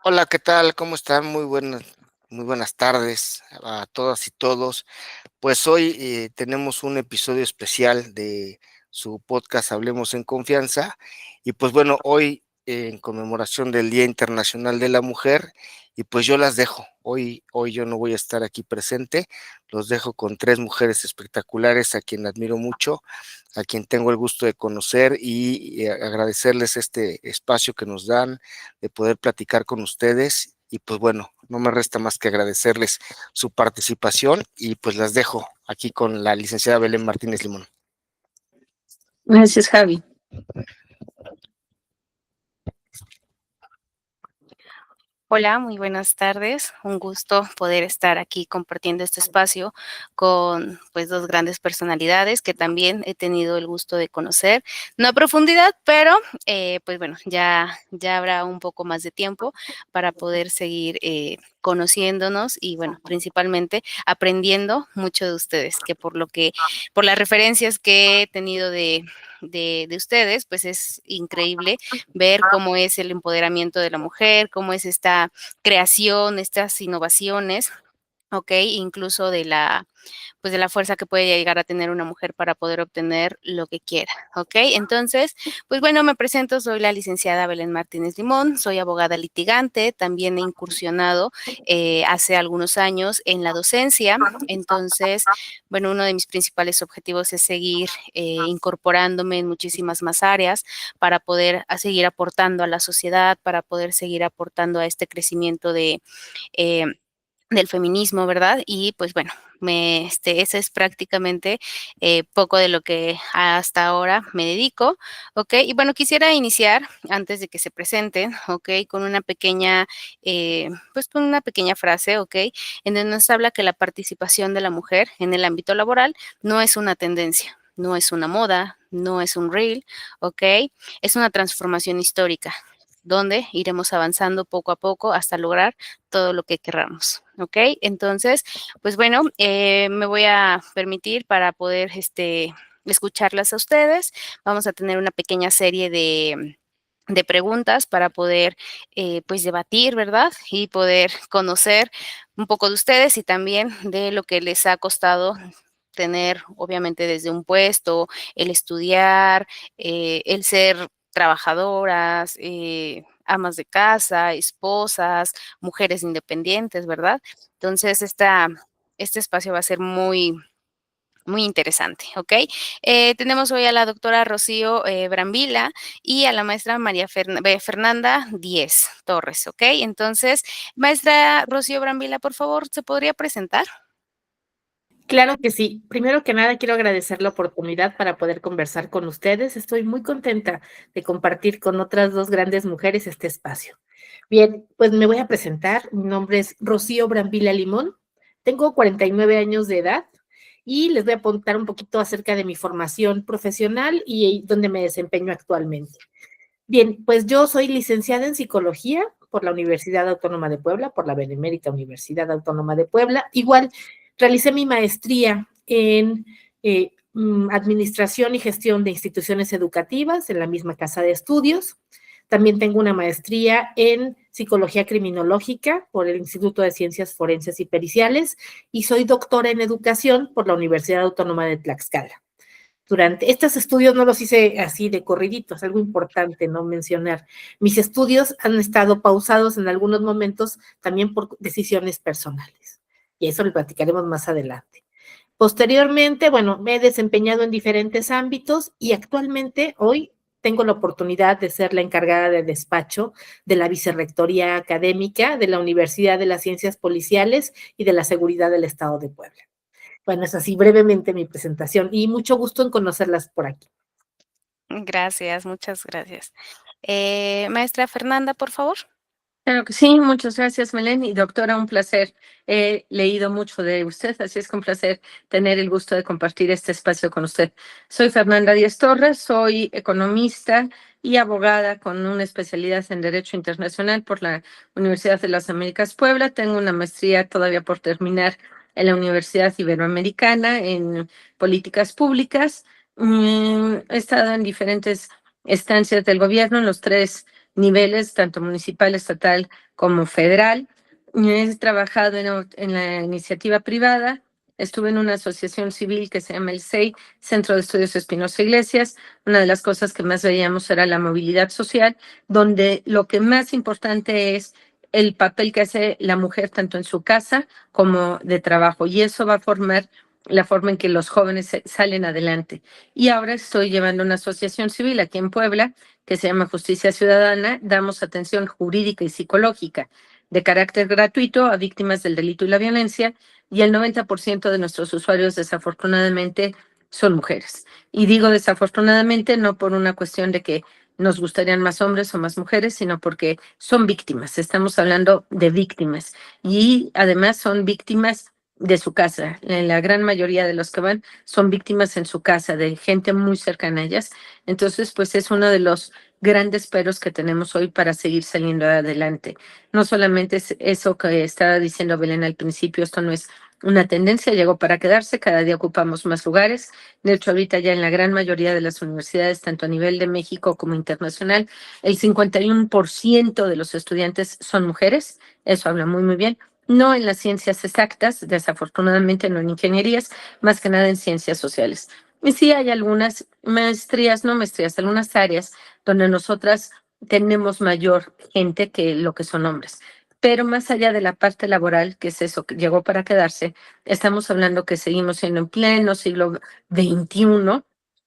Hola, ¿qué tal? ¿Cómo están? Muy buenas tardes a todas y todos. Pues hoy tenemos un episodio especial de su podcast Hablemos en Confianza. Y pues bueno, hoy en conmemoración del Día Internacional de la Mujer, y pues yo las dejo. Hoy yo no voy a estar aquí presente, los dejo con tres mujeres espectaculares a quien admiro mucho, a quien tengo el gusto de conocer y agradecerles este espacio que nos dan de poder platicar con ustedes. Y pues bueno, no me resta más que agradecerles su participación y pues las dejo aquí con la licenciada Belén Martínez Limón. Gracias, Javi. Hola, muy buenas tardes. Un gusto poder estar aquí compartiendo este espacio con pues dos grandes personalidades que también he tenido el gusto de conocer, no a profundidad, pero pues bueno, ya habrá un poco más de tiempo para poder seguir conociéndonos y bueno, principalmente aprendiendo mucho de ustedes, que por las referencias que he tenido de ustedes, pues es increíble ver cómo es el empoderamiento de la mujer, cómo es esta creación, estas innovaciones, ¿ok? Incluso pues de la fuerza que puede llegar a tener una mujer para poder obtener lo que quiera, ¿ok? Entonces, pues bueno, me presento, soy la licenciada Belén Martínez Limón, soy abogada litigante, también he incursionado hace algunos años en la docencia, entonces, bueno, uno de mis principales objetivos es seguir incorporándome en muchísimas más áreas para poder seguir aportando a la sociedad, para poder seguir aportando a este crecimiento eh, del feminismo, ¿verdad? Y pues bueno, ese es prácticamente poco de lo que hasta ahora me dedico, ¿ok? Y bueno, quisiera iniciar, antes de que se presenten, ¿ok? Con una pequeña, pues con una pequeña frase, ¿ok? En donde nos habla que la participación de la mujer en el ámbito laboral no es una tendencia, no es una moda, no es un reel, ¿ok? Es una transformación histórica, donde iremos avanzando poco a poco hasta lograr todo lo que querramos, ¿ok? Entonces, pues bueno, me voy a permitir para poder escucharlas a ustedes. Vamos a tener una pequeña serie de preguntas para poder, pues, debatir, ¿verdad? Y poder conocer un poco de ustedes y también de lo que les ha costado tener, obviamente, desde un puesto, el estudiar, el ser trabajadoras, amas de casa, esposas, mujeres independientes, ¿verdad? Entonces, este espacio va a ser muy, muy interesante, ¿ok? Tenemos hoy a la doctora Rocío Brambila y a la maestra María Fernanda Díez Torres, ¿ok? Entonces, maestra Rocío Brambila, por favor, ¿se podría presentar? Claro que sí. Primero que nada, quiero agradecer la oportunidad para poder conversar con ustedes. Estoy muy contenta de compartir con otras dos grandes mujeres este espacio. Bien, pues me voy a presentar. Mi nombre es Rocío Brambila Limón. Tengo 49 años de edad y les voy a contar un poquito acerca de mi formación profesional y dónde me desempeño actualmente. Bien, pues yo soy licenciada en psicología por la Universidad Autónoma de Puebla, por la Benemérita Universidad Autónoma de Puebla. Igual realicé mi maestría en administración y gestión de instituciones educativas en la misma casa de estudios. También tengo una maestría en psicología criminológica por el Instituto de Ciencias Forenses y Periciales y soy doctora en educación por la Universidad Autónoma de Tlaxcala. Durante estos estudios no los hice así de corridito, es algo importante no mencionar. Mis estudios han estado pausados en algunos momentos también por decisiones personales y eso lo platicaremos más adelante. Posteriormente, bueno, me he desempeñado en diferentes ámbitos y actualmente hoy tengo la oportunidad de ser la encargada de despacho de la Vicerrectoría Académica de la Universidad de las Ciencias Policiales y de la Seguridad del Estado de Puebla. Bueno, es así brevemente mi presentación y mucho gusto en conocerlas por aquí. Gracias, muchas gracias. Maestra Fernanda, por favor. Claro que sí, muchas gracias, Melén. Y doctora, un placer. He leído mucho de usted, así es que un placer tener el gusto de compartir este espacio con usted. Soy Fernanda Díez Torres, soy economista y abogada con una especialidad en Derecho Internacional por la Universidad de las Américas Puebla. Tengo una maestría todavía por terminar en la Universidad Iberoamericana en Políticas Públicas. He estado en diferentes estancias del gobierno en los tres niveles, tanto municipal, estatal como federal. He trabajado en la iniciativa privada. Estuve en una asociación civil que se llama el CEI, Centro de Estudios Espinosa Iglesias. Una de las cosas que más veíamos era la movilidad social, donde lo que más importante es el papel que hace la mujer tanto en su casa como de trabajo. Y eso va a formar la forma en que los jóvenes salen adelante. Y ahora estoy llevando una asociación civil aquí en Puebla que se llama Justicia Ciudadana. Damos atención jurídica y psicológica de carácter gratuito a víctimas del delito y la violencia, y el 90% de nuestros usuarios desafortunadamente son mujeres. Y digo desafortunadamente no por una cuestión de que nos gustarían más hombres o más mujeres, sino porque son víctimas. Estamos hablando de víctimas y además son víctimas de su casa. La gran mayoría de los que van son víctimas en su casa, de gente muy cercana a ellas. Entonces, pues es uno de los grandes peros que tenemos hoy para seguir saliendo adelante. No solamente es eso que estaba diciendo Belén al principio, esto no es una tendencia, llegó para quedarse, cada día ocupamos más lugares. De hecho, ahorita ya en la gran mayoría de las universidades, tanto a nivel de México como internacional, el 51% de los estudiantes son mujeres, eso habla muy, muy bien. No en las ciencias exactas, desafortunadamente no en ingenierías, más que nada en ciencias sociales. Y sí hay algunas maestrías, no maestrías, algunas áreas donde nosotras tenemos mayor gente que lo que son hombres. Pero más allá de la parte laboral, que es eso que llegó para quedarse, estamos hablando que seguimos siendo en pleno siglo XXI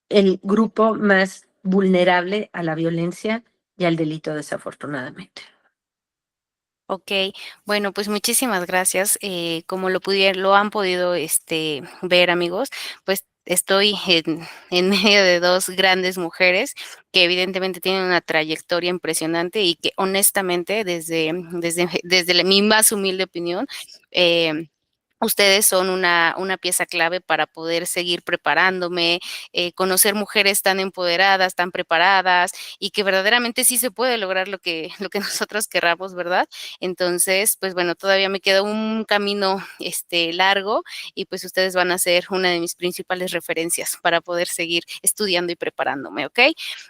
el grupo más vulnerable a la violencia y al delito, desafortunadamente. Ok, bueno, pues muchísimas gracias. Como lo han podido ver, amigos, pues estoy en medio de dos grandes mujeres que evidentemente tienen una trayectoria impresionante y que honestamente, desde mi más humilde opinión, ustedes son una pieza clave para poder seguir preparándome, conocer mujeres tan empoderadas, tan preparadas y que verdaderamente sí se puede lograr lo que nosotros querramos, ¿verdad? Entonces, pues bueno, todavía me queda un camino largo y pues ustedes van a ser una de mis principales referencias para poder seguir estudiando y preparándome, ¿ok?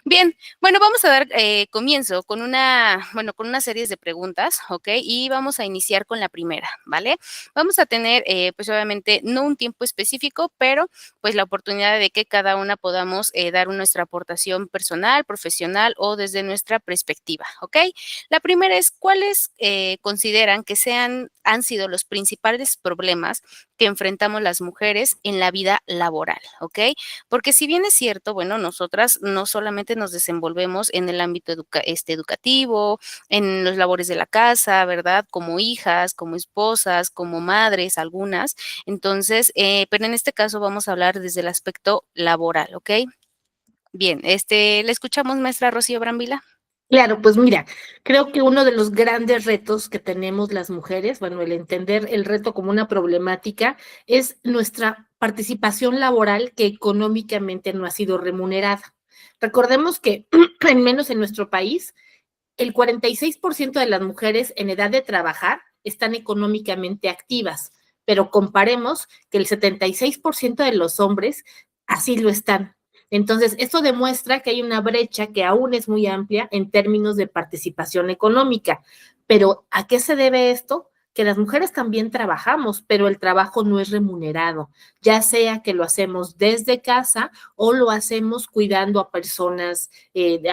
Bien, bueno, vamos a dar comienzo con con una serie de preguntas, ¿ok? Y vamos a iniciar con la primera, ¿vale? Vamos a tener, pues obviamente, no un tiempo específico, pero pues la oportunidad de que cada una podamos dar nuestra aportación personal, profesional o desde nuestra perspectiva, ¿ok? La primera es, ¿cuáles consideran que han sido los principales problemas que enfrentamos las mujeres en la vida laboral, ¿ok? Porque si bien es cierto, bueno, nosotras no solamente nos desenvolvemos en el ámbito educativo, en los labores de la casa, ¿verdad? Como hijas, como esposas, como madres, algunas. Entonces, pero en este caso vamos a hablar desde el aspecto laboral, ¿ok? Bien, ¿le escuchamos, maestra Rocío Brambila? Claro, pues mira, creo que uno de los grandes retos que tenemos las mujeres, bueno, el entender el reto como una problemática, es nuestra participación laboral que económicamente no ha sido remunerada. Recordemos que, al menos en nuestro país, el 46% de las mujeres en edad de trabajar están económicamente activas, pero comparemos que el 76% de los hombres así lo están. Entonces, esto demuestra que hay una brecha que aún es muy amplia en términos de participación económica. Pero, ¿a qué se debe esto? Que las mujeres también trabajamos, pero el trabajo no es remunerado, ya sea que lo hacemos desde casa o lo hacemos cuidando a personas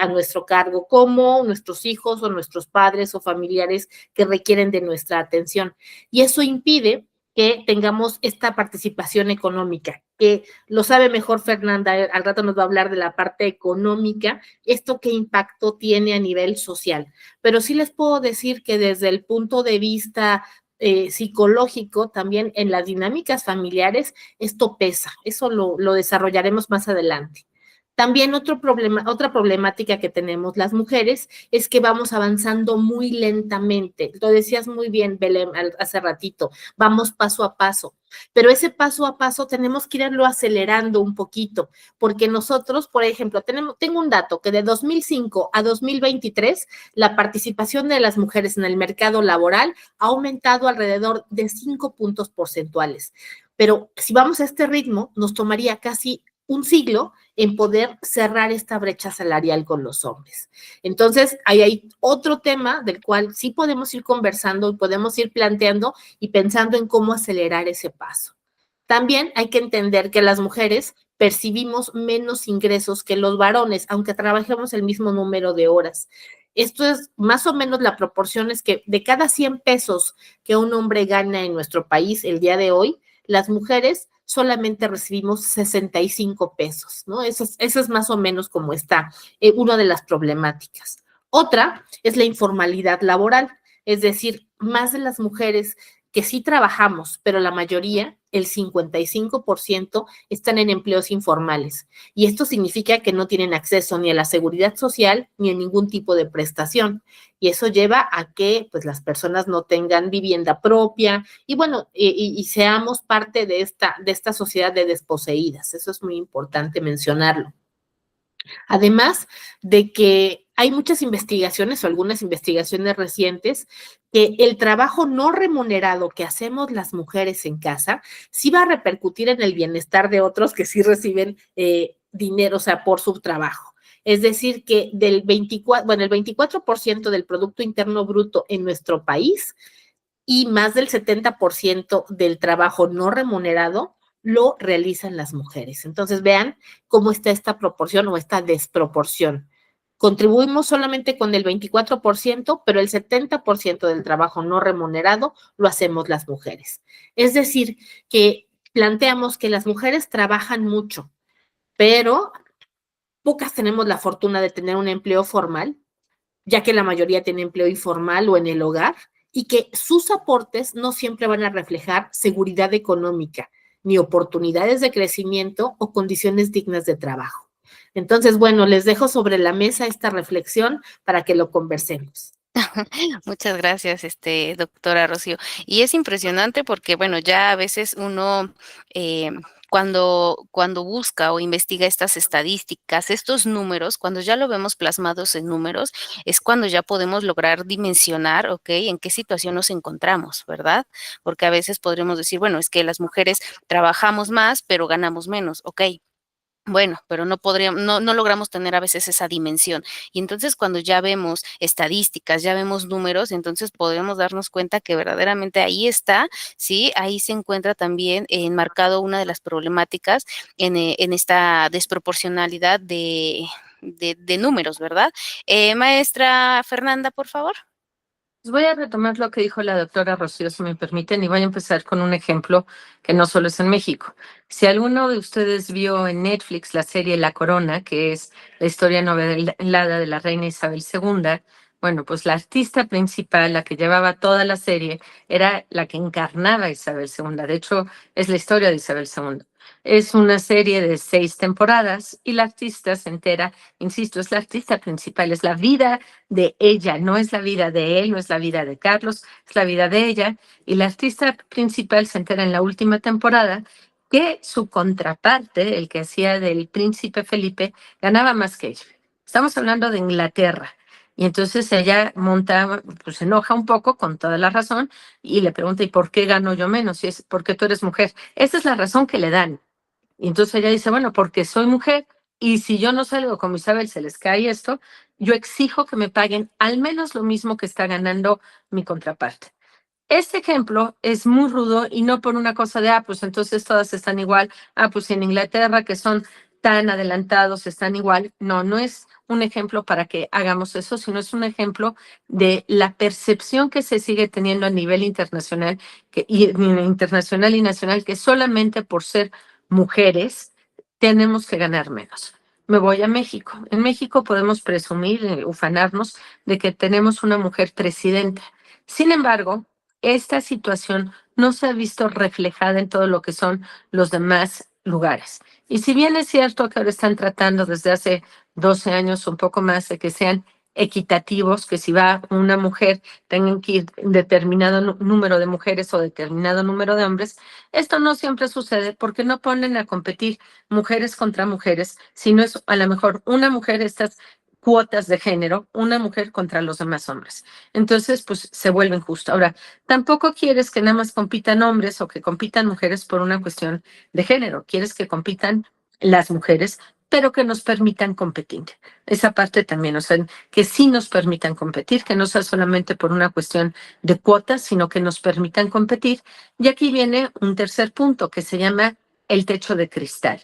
a nuestro cargo, como nuestros hijos o nuestros padres o familiares que requieren de nuestra atención. Y eso impide que tengamos esta participación económica, que lo sabe mejor Fernanda, al rato nos va a hablar de la parte económica, esto qué impacto tiene a nivel social. Pero sí les puedo decir que desde el punto de vista psicológico, también en las dinámicas familiares, esto pesa, eso lo desarrollaremos más adelante. También otra problemática que tenemos las mujeres es que vamos avanzando muy lentamente. Lo decías muy bien, Belén, hace ratito, vamos paso a paso. Pero ese paso a paso tenemos que irlo acelerando un poquito, porque nosotros, por ejemplo, tengo un dato que de 2005 a 2023, la participación de las mujeres en el mercado laboral ha aumentado alrededor de 5 puntos porcentuales. Pero si vamos a este ritmo, nos tomaría casi un siglo en poder cerrar esta brecha salarial con los hombres. Entonces, ahí hay otro tema del cual sí podemos ir conversando y podemos ir planteando y pensando en cómo acelerar ese paso. También hay que entender que las mujeres percibimos menos ingresos que los varones, aunque trabajemos el mismo número de horas. Esto es más o menos la proporción, es que de cada 100 pesos que un hombre gana en nuestro país el día de hoy, las mujeres solamente recibimos 65 pesos, ¿no? Eso es más o menos como está una de las problemáticas. Otra es la informalidad laboral, es decir, más de las mujeres que sí trabajamos, pero la mayoría, el 55%, están en empleos informales. Y esto significa que no tienen acceso ni a la seguridad social ni a ningún tipo de prestación. Y eso lleva a que pues, las personas no tengan vivienda propia y bueno, y seamos parte de esta sociedad de desposeídas. Eso es muy importante mencionarlo. Además de que hay muchas investigaciones o algunas investigaciones recientes que el trabajo no remunerado que hacemos las mujeres en casa sí va a repercutir en el bienestar de otros que sí reciben dinero, o sea, por su trabajo. Es decir, que el 24% del Producto Interno Bruto en nuestro país y más del 70% del trabajo no remunerado lo realizan las mujeres. Entonces, vean cómo está esta proporción o esta desproporción. Contribuimos solamente con el 24%, pero el 70% del trabajo no remunerado lo hacemos las mujeres. Es decir, que planteamos que las mujeres trabajan mucho, pero pocas tenemos la fortuna de tener un empleo formal, ya que la mayoría tiene empleo informal o en el hogar, y que sus aportes no siempre van a reflejar seguridad económica, ni oportunidades de crecimiento o condiciones dignas de trabajo. Entonces, bueno, les dejo sobre la mesa esta reflexión para que lo conversemos. Muchas gracias, doctora Rocío. Y es impresionante porque, bueno, ya a veces uno, cuando busca o investiga estas estadísticas, estos números, cuando ya lo vemos plasmados en números, es cuando ya podemos lograr dimensionar, ¿ok?, en qué situación nos encontramos, ¿verdad? Porque a veces podremos decir, bueno, es que las mujeres trabajamos más, pero ganamos menos, ¿ok? Bueno, pero no logramos tener a veces esa dimensión. Y entonces, cuando ya vemos estadísticas, ya vemos números, entonces podemos darnos cuenta que verdaderamente ahí está, ¿sí? Ahí se encuentra también enmarcado una de las problemáticas en esta desproporcionalidad de números, ¿verdad? Maestra Fernanda, por favor. Pues voy a retomar lo que dijo la doctora Rocío, si me permiten, y voy a empezar con un ejemplo que no solo es en México. Si alguno de ustedes vio en Netflix la serie La Corona, que es la historia novelada de la reina Isabel II, bueno, pues la artista principal, la que llevaba toda la serie, era la que encarnaba a Isabel II. De hecho, es la historia de Isabel II. Es una serie de 6 temporadas y la artista se entera, insisto, es la artista principal, es la vida de ella, no es la vida de él, no es la vida de Carlos, es la vida de ella. Y la artista principal se entera en la última temporada que su contraparte, el que hacía del príncipe Felipe, ganaba más que ella. Estamos hablando de Inglaterra. Y entonces ella monta, pues se enoja un poco, con toda la razón, y le pregunta, ¿y por qué gano yo menos? Y es porque tú eres mujer. Esa es la razón que le dan. Y entonces ella dice, bueno, porque soy mujer y si yo no salgo como Isabel, se les cae esto, yo exijo que me paguen al menos lo mismo que está ganando mi contraparte. Este ejemplo es muy rudo y no por una cosa de, pues entonces todas están igual, pues en Inglaterra que son tan adelantados están igual. No, no es un ejemplo para que hagamos eso, sino es un ejemplo de la percepción que se sigue teniendo a nivel internacional, internacional y nacional, que solamente por ser mujeres tenemos que ganar menos. Me voy a México. En México podemos presumir, ufanarnos de que tenemos una mujer presidenta. Sin embargo, esta situación no se ha visto reflejada en todo lo que son los demás lugares. Y si bien es cierto que ahora están tratando desde hace 12 años, un poco más, de que sean equitativos, que si va una mujer tengan que ir determinado número de mujeres o determinado número de hombres, esto no siempre sucede porque no ponen a competir mujeres contra mujeres, sino es a lo mejor una mujer, estas cuotas de género, una mujer contra los demás hombres. Entonces, pues se vuelve injusto. Ahora, tampoco quieres que nada más compitan hombres o que compitan mujeres por una cuestión de género. Quieres que compitan las mujeres, pero que nos permitan competir. Esa parte también, o sea, que sí nos permitan competir, que no sea solamente por una cuestión de cuotas, sino que nos permitan competir. Y aquí viene un tercer punto que se llama el techo de cristal.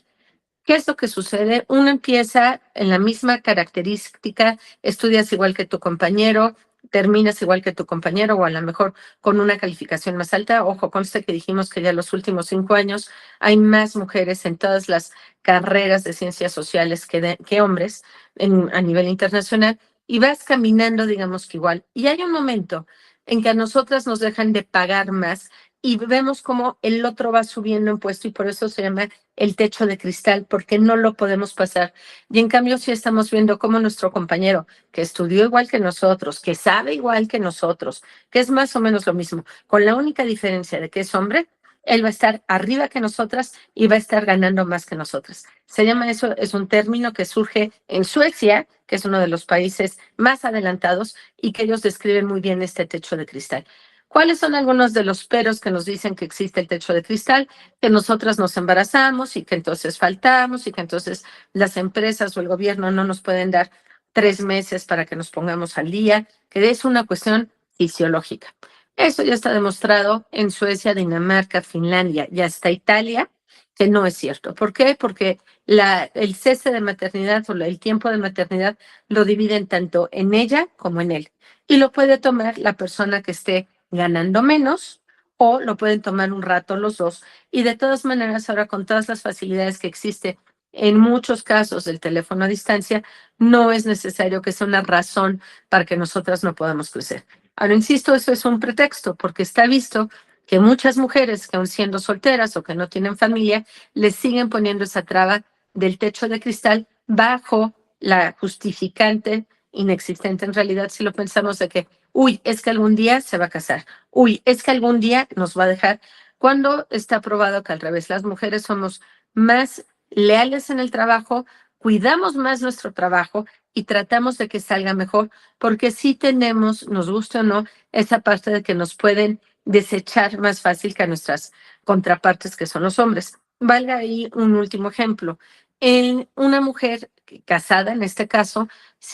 ¿Qué es lo que sucede? Uno empieza en la misma característica, estudias igual que tu compañero, terminas igual que tu compañero o a lo mejor con una calificación más alta. Ojo, conste que dijimos que ya los últimos 5 años hay más mujeres en todas las carreras de ciencias sociales que hombres a nivel internacional y vas caminando, digamos que igual. Y hay un momento en que a nosotras nos dejan de pagar más y vemos cómo el otro va subiendo en puesto y por eso se llama el techo de cristal, porque no lo podemos pasar. Y en cambio, sí estamos viendo cómo nuestro compañero, que estudió igual que nosotros, que sabe igual que nosotros, que es más o menos lo mismo, con la única diferencia de que es hombre, él va a estar arriba que nosotras y va a estar ganando más que nosotras. Se llama eso, es un término que surge en Suecia, que es uno de los países más adelantados y que ellos describen muy bien este techo de cristal. ¿Cuáles son algunos de los peros que nos dicen que existe el techo de cristal? Que nosotras nos embarazamos y que entonces faltamos y que entonces las empresas o el gobierno no nos pueden dar 3 meses para que nos pongamos al día, que es una cuestión fisiológica. Eso ya está demostrado en Suecia, Dinamarca, Finlandia y hasta Italia, que no es cierto. ¿Por qué? Porque el cese de maternidad o el tiempo de maternidad lo dividen tanto en ella como en él. Y lo puede tomar la persona que esté ganando menos o lo pueden tomar un rato los dos. Y de todas maneras, ahora con todas las facilidades que existe en muchos casos del teléfono a distancia, no es necesario que sea una razón para que nosotras no podamos crecer. Ahora, insisto, eso es un pretexto porque está visto que muchas mujeres que aun siendo solteras o que no tienen familia, les siguen poniendo esa traba del techo de cristal bajo la justificante inexistente en realidad si lo pensamos de que uy, es que algún día se va a casar. Uy, es que algún día nos va a dejar. Cuando está probado que al revés, las mujeres somos más leales en el trabajo, cuidamos más nuestro trabajo y tratamos de que salga mejor, porque sí tenemos, nos guste o no, esa parte de que nos pueden desechar más fácil que a nuestras contrapartes que son los hombres. Valga ahí un último ejemplo. En una mujer casada, en este caso,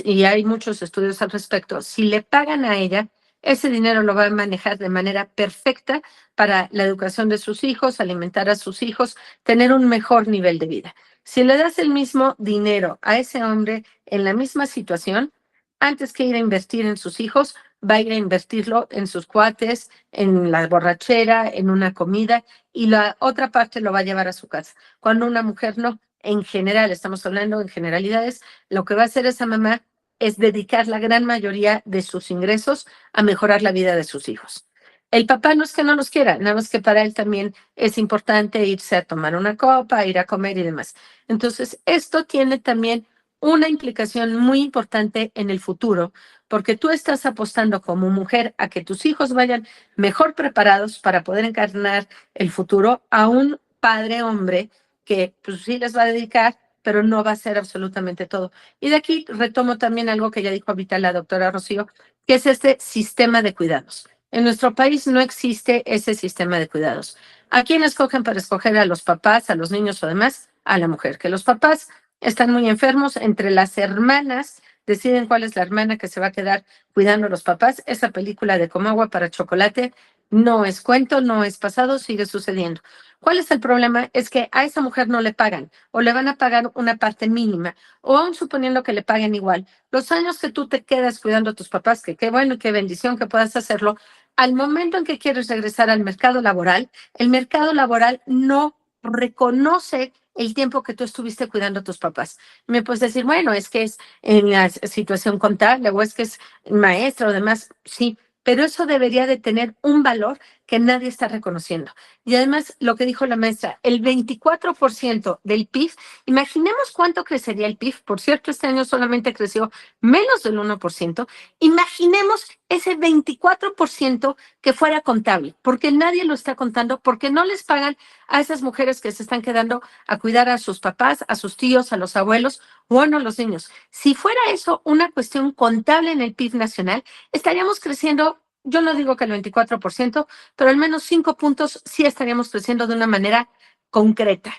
y hay muchos estudios al respecto, si le pagan a ella, ese dinero lo va a manejar de manera perfecta para la educación de sus hijos, alimentar a sus hijos, tener un mejor nivel de vida. Si le das el mismo dinero a ese hombre en la misma situación, antes que ir a invertir en sus hijos, va a ir a invertirlo en sus cuates, en la borrachera, en una comida, y la otra parte lo va a llevar a su casa. Cuando una mujer no, en general, estamos hablando en generalidades, lo que va a hacer esa mamá es dedicar la gran mayoría de sus ingresos a mejorar la vida de sus hijos. El papá no es que no los quiera, nada más que para él también es importante irse a tomar una copa, ir a comer y demás. Entonces, esto tiene también una implicación muy importante en el futuro, porque tú estás apostando como mujer a que tus hijos vayan mejor preparados para poder encarnar el futuro a un padre hombre que pues sí les va a dedicar, pero no va a ser absolutamente todo. Y de aquí retomo también algo que ya dijo ahorita la doctora Rocío, que es este sistema de cuidados. En nuestro país no existe ese sistema de cuidados. ¿A quién escogen para escoger a los papás, a los niños o demás? A la mujer, que los papás están muy enfermos, entre las hermanas deciden cuál es la hermana que se va a quedar cuidando a los papás. Esa película de Como agua para chocolate no es cuento, no es pasado, sigue sucediendo. ¿Cuál es el problema? Es que a esa mujer no le pagan o le van a pagar una parte mínima o aún suponiendo que le paguen igual. Los años que tú te quedas cuidando a tus papás, que qué bueno y qué bendición que puedas hacerlo, al momento en que quieres regresar al mercado laboral, el mercado laboral no reconoce el tiempo que tú estuviste cuidando a tus papás. Me puedes decir, bueno, es que es en la situación contable o es que es maestra o demás, sí, pero eso debería de tener un valor que nadie está reconociendo. Y además, lo que dijo la maestra, el 24% del PIB, imaginemos cuánto crecería el PIB, por cierto, este año solamente creció menos del 1%, imaginemos ese 24% que fuera contable, porque nadie lo está contando, porque no les pagan a esas mujeres que se están quedando a cuidar a sus papás, a sus tíos, a los abuelos o a los niños. Si fuera eso una cuestión contable en el PIB nacional, estaríamos creciendo, yo no digo que el 24%, pero al menos 5 puntos sí estaríamos creciendo de una manera concreta.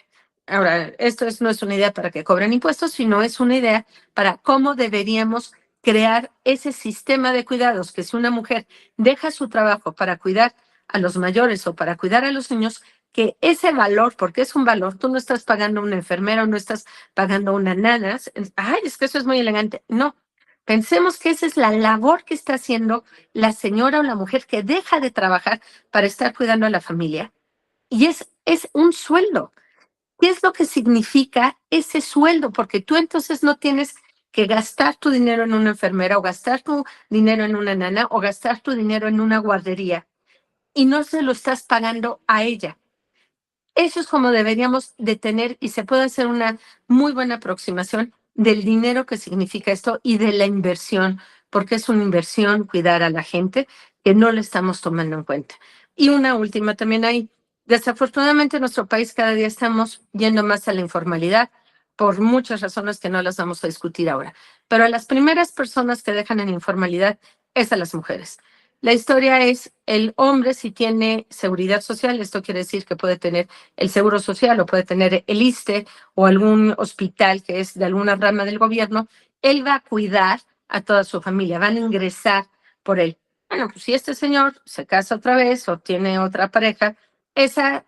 Ahora, no es una idea para que cobren impuestos, sino es una idea para cómo deberíamos crear ese sistema de cuidados, que si una mujer deja su trabajo para cuidar a los mayores o para cuidar a los niños, que ese valor, porque es un valor, tú no estás pagando a una enfermera o no estás pagando a una nana, ay, es que eso es muy elegante. No, pensemos que esa es la labor que está haciendo la señora o la mujer que deja de trabajar para estar cuidando a la familia. Y es un sueldo. ¿Qué es lo que significa ese sueldo? Porque tú entonces no tienes que gastar tu dinero en una enfermera o gastar tu dinero en una nana o gastar tu dinero en una guardería y no se lo estás pagando a ella. Eso es como deberíamos de tener y se puede hacer una muy buena aproximación del dinero que significa esto y de la inversión, porque es una inversión cuidar a la gente que no le estamos tomando en cuenta. Y una última también hay, desafortunadamente en nuestro país cada día estamos yendo más a la informalidad por muchas razones que no las vamos a discutir ahora. Pero a las primeras personas que dejan en informalidad es a las mujeres. La historia es el hombre si tiene seguridad social, esto quiere decir que puede tener el Seguro Social o puede tener el ISSSTE o algún hospital que es de alguna rama del gobierno, él va a cuidar a toda su familia, van a ingresar por él. Bueno, pues si este señor se casa otra vez o tiene otra pareja, esa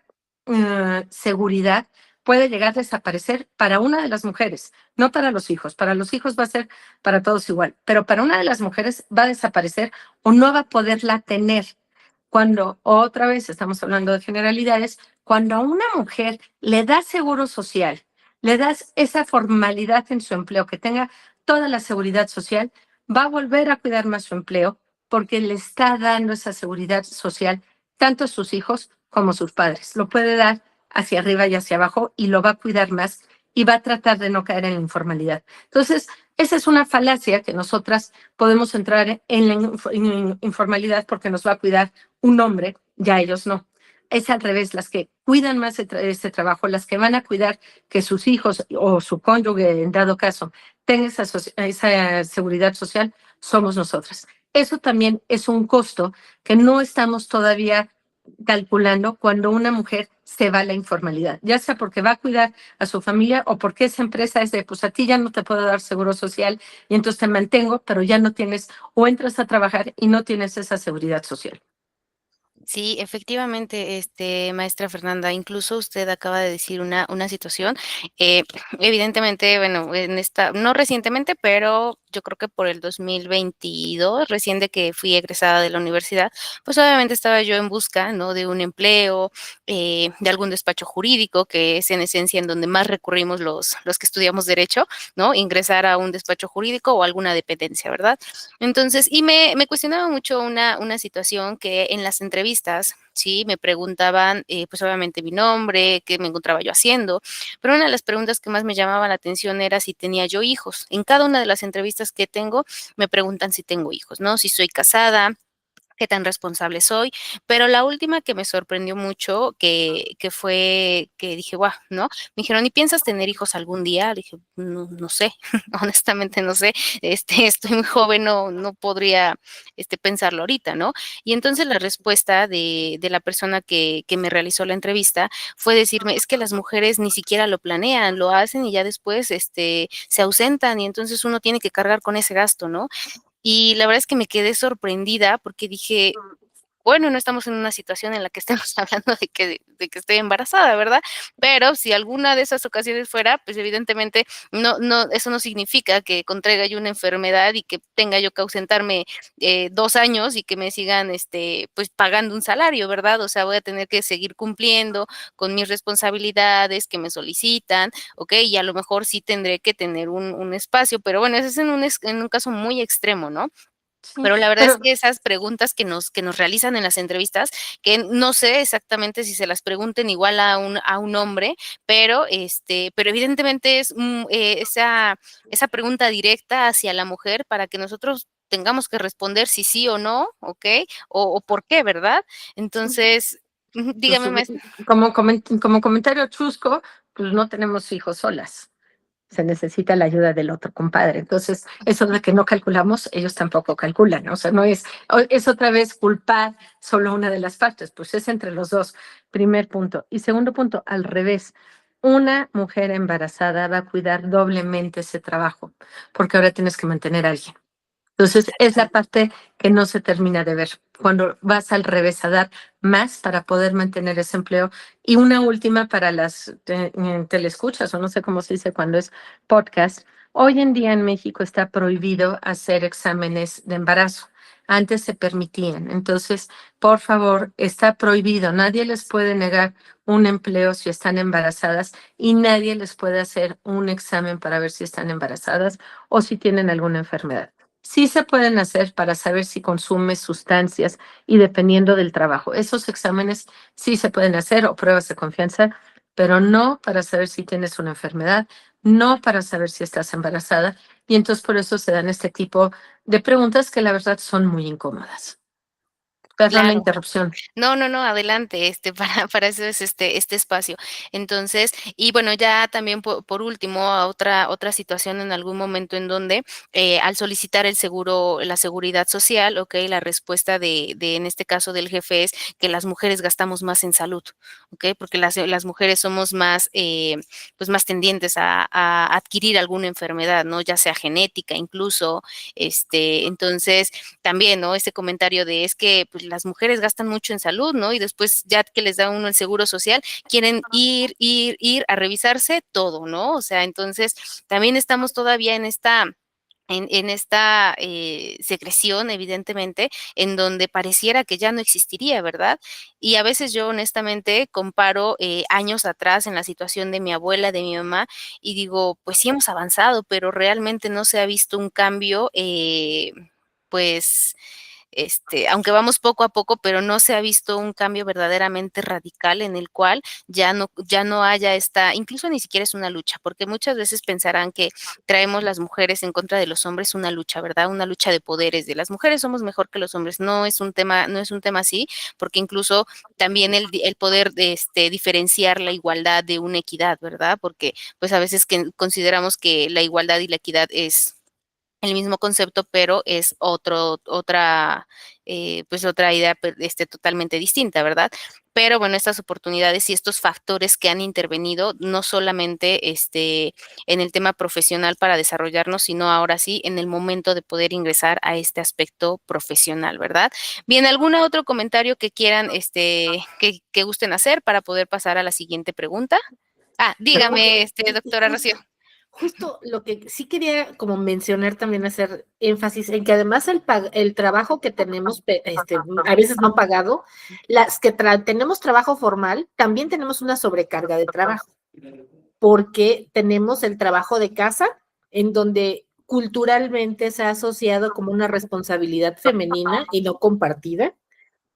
seguridad puede llegar a desaparecer para una de las mujeres, no para los hijos. Para los hijos va a ser para todos igual, pero para una de las mujeres va a desaparecer o no va a poderla tener. Cuando, otra vez estamos hablando de generalidades, cuando a una mujer le das seguro social, le das esa formalidad en su empleo, que tenga toda la seguridad social, va a volver a cuidar más su empleo porque le está dando esa seguridad social tanto a sus hijos como a sus padres. Lo puede dar hacia arriba y hacia abajo y lo va a cuidar más y va a tratar de no caer en la informalidad. Entonces, esa es una falacia que nosotras podemos entrar en la informalidad porque nos va a cuidar un hombre, ya ellos no. Es al revés, las que cuidan más este trabajo, las que van a cuidar que sus hijos o su cónyuge, en dado caso, tenga esa seguridad social, somos nosotras. Eso también es un costo que no estamos todavía calculando cuando una mujer se va a la informalidad, ya sea porque va a cuidar a su familia o porque esa empresa es de, pues a ti ya no te puedo dar seguro social y entonces te mantengo, pero ya no tienes, o entras a trabajar y no tienes esa seguridad social. Sí, efectivamente, maestra Fernanda, incluso usted acaba de decir una situación, eh, evidentemente, bueno, no recientemente, pero yo creo que por el 2022, recién de que fui egresada de la universidad, pues obviamente estaba yo en busca, ¿no? De un empleo, de algún despacho jurídico, que es en esencia en donde más recurrimos los que estudiamos derecho, ¿no? Ingresar a un despacho jurídico o alguna dependencia, ¿verdad? Entonces, y me cuestionaba mucho una situación que en las entrevistas, sí, me preguntaban, pues obviamente mi nombre, qué me encontraba yo haciendo, pero una de las preguntas que más me llamaba la atención era si tenía yo hijos. En cada una de las entrevistas que tengo, me preguntan si tengo hijos, ¿no? Si soy casada, qué tan responsable soy, pero la última que me sorprendió mucho, que fue que dije: "Guau", ¿no? Me dijeron: "¿Y piensas tener hijos algún día?". Le dije: "No sé, honestamente no sé, estoy muy joven, no podría, pensarlo ahorita", ¿no? Y entonces la respuesta de la persona que me realizó la entrevista fue decirme: "Es que las mujeres ni siquiera lo planean, lo hacen y ya después, se ausentan, y entonces uno tiene que cargar con ese gasto", ¿no? Y la verdad es que me quedé sorprendida porque dije: "Bueno, no estamos en una situación en la que estemos hablando de que estoy embarazada, ¿verdad?". Pero si alguna de esas ocasiones fuera, pues, evidentemente, eso no significa que contraiga yo una enfermedad y que tenga yo que ausentarme, 2 años y que me sigan, pues, pagando un salario, ¿verdad? O sea, voy a tener que seguir cumpliendo con mis responsabilidades que me solicitan, ¿okey? Y a lo mejor sí tendré que tener un espacio, pero bueno, eso es en un caso muy extremo, ¿no? Sí, Pero la verdad es pero que esas preguntas que nos realizan en las entrevistas, que no sé exactamente si se las pregunten igual a un hombre, pero evidentemente es, esa pregunta directa hacia la mujer para que nosotros tengamos que responder si sí o no, ¿okey? O por qué, ¿verdad? Entonces, ujú, pues, dígame, maestra. como comentario chusco, pues no tenemos hijos solas. Se necesita la ayuda del otro compadre. Entonces, eso de que no calculamos, ellos tampoco calculan, ¿no? O sea, no es otra vez culpar solo una de las partes, pues es entre los dos, primer punto. Y segundo punto, al revés. una mujer embarazada va a cuidar doblemente ese trabajo, porque ahora tienes que mantener a alguien. Entonces, es la parte que no se termina de ver, cuando vas al revés a dar más para poder mantener ese empleo. Y una última para las telescuchas, o no sé cómo se dice cuando es podcast. Hoy en día en México está prohibido hacer exámenes de embarazo. Antes se permitían. Entonces, por favor, está prohibido. Nadie les puede negar un empleo si están embarazadas y nadie les puede hacer un examen para ver si están embarazadas o si tienen alguna enfermedad. Sí se pueden hacer para saber si consumes sustancias y dependiendo del trabajo. Esos exámenes sí se pueden hacer o pruebas de confianza, pero no para saber si tienes una enfermedad, no para saber si estás embarazada. Y entonces por eso se dan este tipo de preguntas que la verdad son muy incómodas. Perdón la Claro. interrupción. No, no, no, adelante, para eso es este espacio. Entonces, y bueno, ya también por último, a otra situación en algún momento en donde, al solicitar el seguro, la seguridad social, okey, la respuesta en este caso del jefe es que las mujeres gastamos más en salud, okey, porque las mujeres somos más, pues, más tendientes a adquirir alguna enfermedad, ¿no? Ya sea genética incluso, entonces, también, ¿no? Ese comentario de es que pues, las mujeres gastan mucho en salud, ¿no? Y después ya que les da uno el seguro social, quieren ir a revisarse todo, ¿no? O sea, entonces también estamos todavía en esta secreción, evidentemente, en donde pareciera que ya no existiría, ¿verdad? Y a veces yo honestamente comparo años atrás en la situación de mi abuela, de mi mamá, y digo, pues sí hemos avanzado, pero realmente no se ha visto un cambio, pues aunque vamos poco a poco, pero no se ha visto un cambio verdaderamente radical en el cual ya no haya incluso ni siquiera es una lucha, porque muchas veces pensarán que traemos las mujeres en contra de los hombres una lucha, ¿verdad? Una lucha de poderes, de las mujeres somos mejor que los hombres. No es un tema así, porque incluso también el poder de diferenciar la igualdad de una equidad, ¿verdad? Porque pues a veces que consideramos que la igualdad y la equidad es el mismo concepto, pero es pues otra idea totalmente distinta, ¿verdad? Pero bueno, estas oportunidades y estos factores que han intervenido, no solamente en el tema profesional para desarrollarnos, sino ahora sí en el momento de poder ingresar a este aspecto profesional, ¿verdad? Bien, ¿algún otro comentario que quieran, que gusten hacer para poder pasar a la siguiente pregunta? Dígame, doctora Rocío. Justo lo que sí quería como mencionar también, hacer énfasis en que además el trabajo que tenemos, a veces no pagado, las que tenemos trabajo formal, también tenemos una sobrecarga de trabajo, porque tenemos el trabajo de casa, en donde culturalmente se ha asociado como una responsabilidad femenina y no compartida.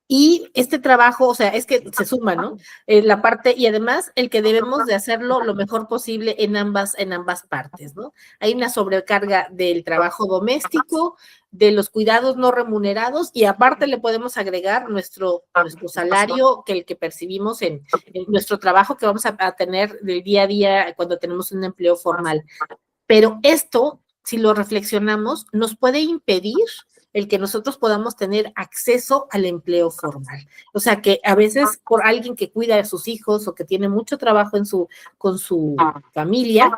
Y este trabajo, o sea, es que se suma, ¿no? La parte, y además el que debemos de hacerlo lo mejor posible en ambas partes, ¿no? Hay una sobrecarga del trabajo doméstico, de los cuidados no remunerados, y aparte le podemos agregar nuestro salario, que el que percibimos en nuestro trabajo que vamos a tener del día a día cuando tenemos un empleo formal. Pero esto, si lo reflexionamos, nos puede impedir el que nosotros podamos tener acceso al empleo formal. O sea, que a veces por alguien que cuida a sus hijos o que tiene mucho trabajo con su familia,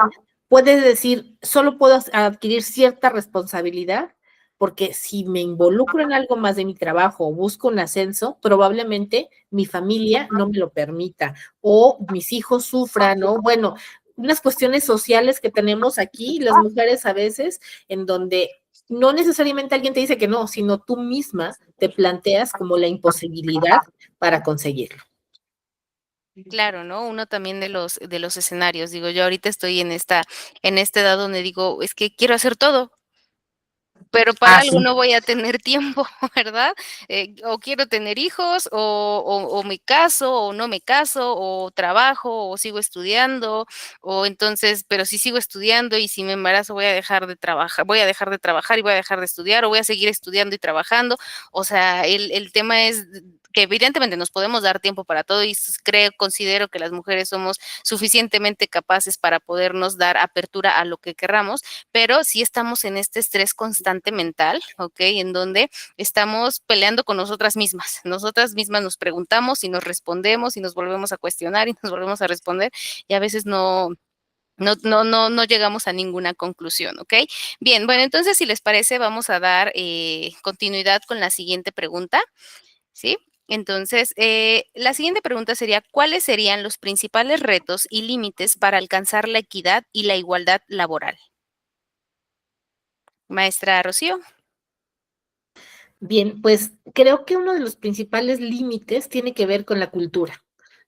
puede decir, solo puedo adquirir cierta responsabilidad, porque si me involucro en algo más de mi trabajo o busco un ascenso, probablemente mi familia no me lo permita o mis hijos sufran, ¿no? Bueno, unas cuestiones sociales que tenemos aquí, las mujeres a veces, en donde no necesariamente alguien te dice que no, sino tú misma te planteas como la imposibilidad para conseguirlo. Claro, ¿no? Uno también de los escenarios. Digo, yo ahorita estoy en esta edad donde digo, es que quiero hacer todo, pero para Así. algo no voy a tener tiempo, ¿verdad? O quiero tener hijos, o me caso, o no me caso, o trabajo, o sigo estudiando, o entonces, pero si sigo estudiando y si me embarazo voy a dejar de trabajar y voy a dejar de estudiar, o voy a seguir estudiando y trabajando. O sea, el tema es que evidentemente nos podemos dar tiempo para todo y considero que las mujeres somos suficientemente capaces para podernos dar apertura a lo que querramos, pero sí estamos en este estrés constante mental, ¿ok? En donde estamos peleando con nosotras mismas nos preguntamos y nos respondemos y nos volvemos a cuestionar y nos volvemos a responder y a veces no llegamos a ninguna conclusión, ¿ok? Bien, bueno, entonces si les parece vamos a dar continuidad con la siguiente pregunta, ¿sí? Entonces, la siguiente pregunta sería, ¿cuáles serían los principales retos y límites para alcanzar la equidad y la igualdad laboral? Maestra Rocío. Bien, pues creo que uno de los principales límites tiene que ver con la cultura,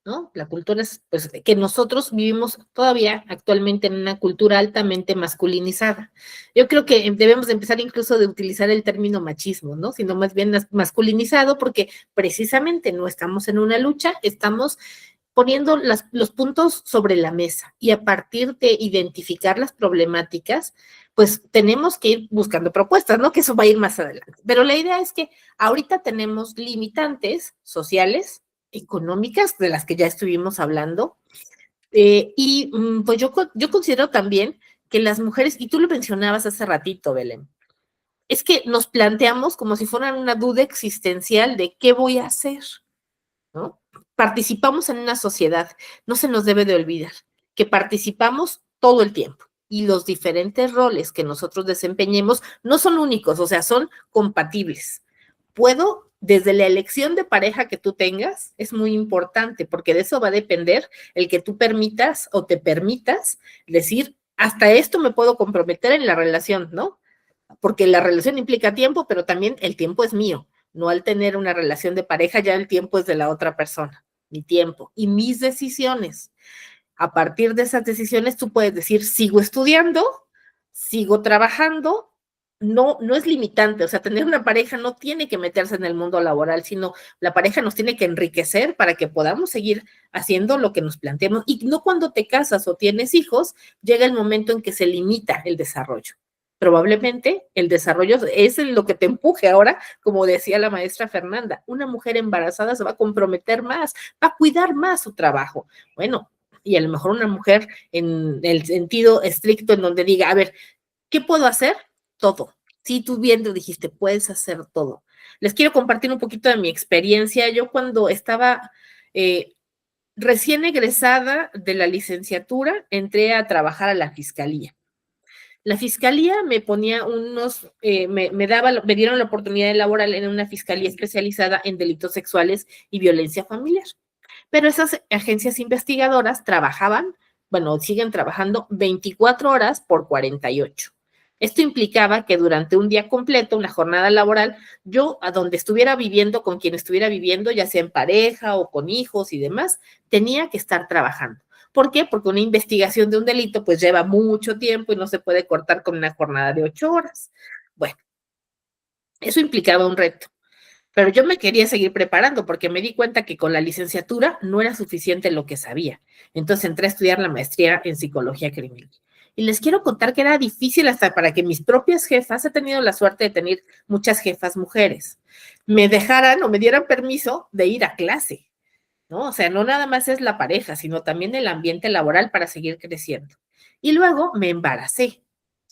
¿no? La cultura es, pues, que nosotros vivimos todavía actualmente en una cultura altamente masculinizada. Yo creo que debemos de empezar incluso de utilizar el término machismo, ¿no? Sino más bien masculinizado, porque precisamente no estamos en una lucha, estamos poniendo los puntos sobre la mesa y a partir de identificar las problemáticas, pues tenemos que ir buscando propuestas, ¿no? Que eso va a ir más adelante. Pero la idea es que ahorita tenemos limitantes sociales, económicas, de las que ya estuvimos hablando, pues yo considero también que las mujeres, y tú lo mencionabas hace ratito, Belén, es que nos planteamos como si fueran una duda existencial de qué voy a hacer, ¿no? Participamos en una sociedad, no se nos debe de olvidar que participamos todo el tiempo y los diferentes roles que nosotros desempeñemos no son únicos, o sea, son compatibles. Puedo, desde la elección de pareja que tú tengas, es muy importante porque de eso va a depender el que tú permitas o te permitas decir, hasta esto me puedo comprometer en la relación, ¿no? Porque la relación implica tiempo, pero también el tiempo es mío. No al tener una relación de pareja, ya el tiempo es de la otra persona, mi tiempo y mis decisiones. A partir de esas decisiones, tú puedes decir, sigo estudiando, sigo trabajando, no es limitante, o sea, tener una pareja no tiene que meterse en el mundo laboral, sino la pareja nos tiene que enriquecer para que podamos seguir haciendo lo que nos planteamos y no cuando te casas o tienes hijos, llega el momento en que se limita el desarrollo. Probablemente el desarrollo es lo que te empuje ahora, como decía la maestra Fernanda, una mujer embarazada se va a comprometer más, va a cuidar más su trabajo. Bueno, y a lo mejor una mujer en el sentido estricto en donde diga, a ver, ¿qué puedo hacer? Todo. Sí, tú viendo dijiste, puedes hacer todo. Les quiero compartir un poquito de mi experiencia. Yo cuando estaba recién egresada de la licenciatura, entré a trabajar a la fiscalía. La fiscalía me ponía me dieron la oportunidad de laborar en una fiscalía especializada en delitos sexuales y violencia familiar. Pero esas agencias investigadoras trabajaban, bueno, siguen trabajando 24 horas por 48. Esto implicaba que durante un día completo, una jornada laboral, yo a donde estuviera viviendo, con quien estuviera viviendo, ya sea en pareja o con hijos y demás, tenía que estar trabajando. ¿Por qué? Porque una investigación de un delito pues lleva mucho tiempo y no se puede cortar con una jornada de 8 horas. Bueno, eso implicaba un reto. Pero yo me quería seguir preparando porque me di cuenta que con la licenciatura no era suficiente lo que sabía. Entonces entré a estudiar la maestría en psicología criminal. Y les quiero contar que era difícil hasta para que mis propias jefas, he tenido la suerte de tener muchas jefas mujeres, me dejaran o me dieran permiso de ir a clase, ¿no? O sea, no nada más es la pareja, sino también el ambiente laboral para seguir creciendo. Y luego me embaracé.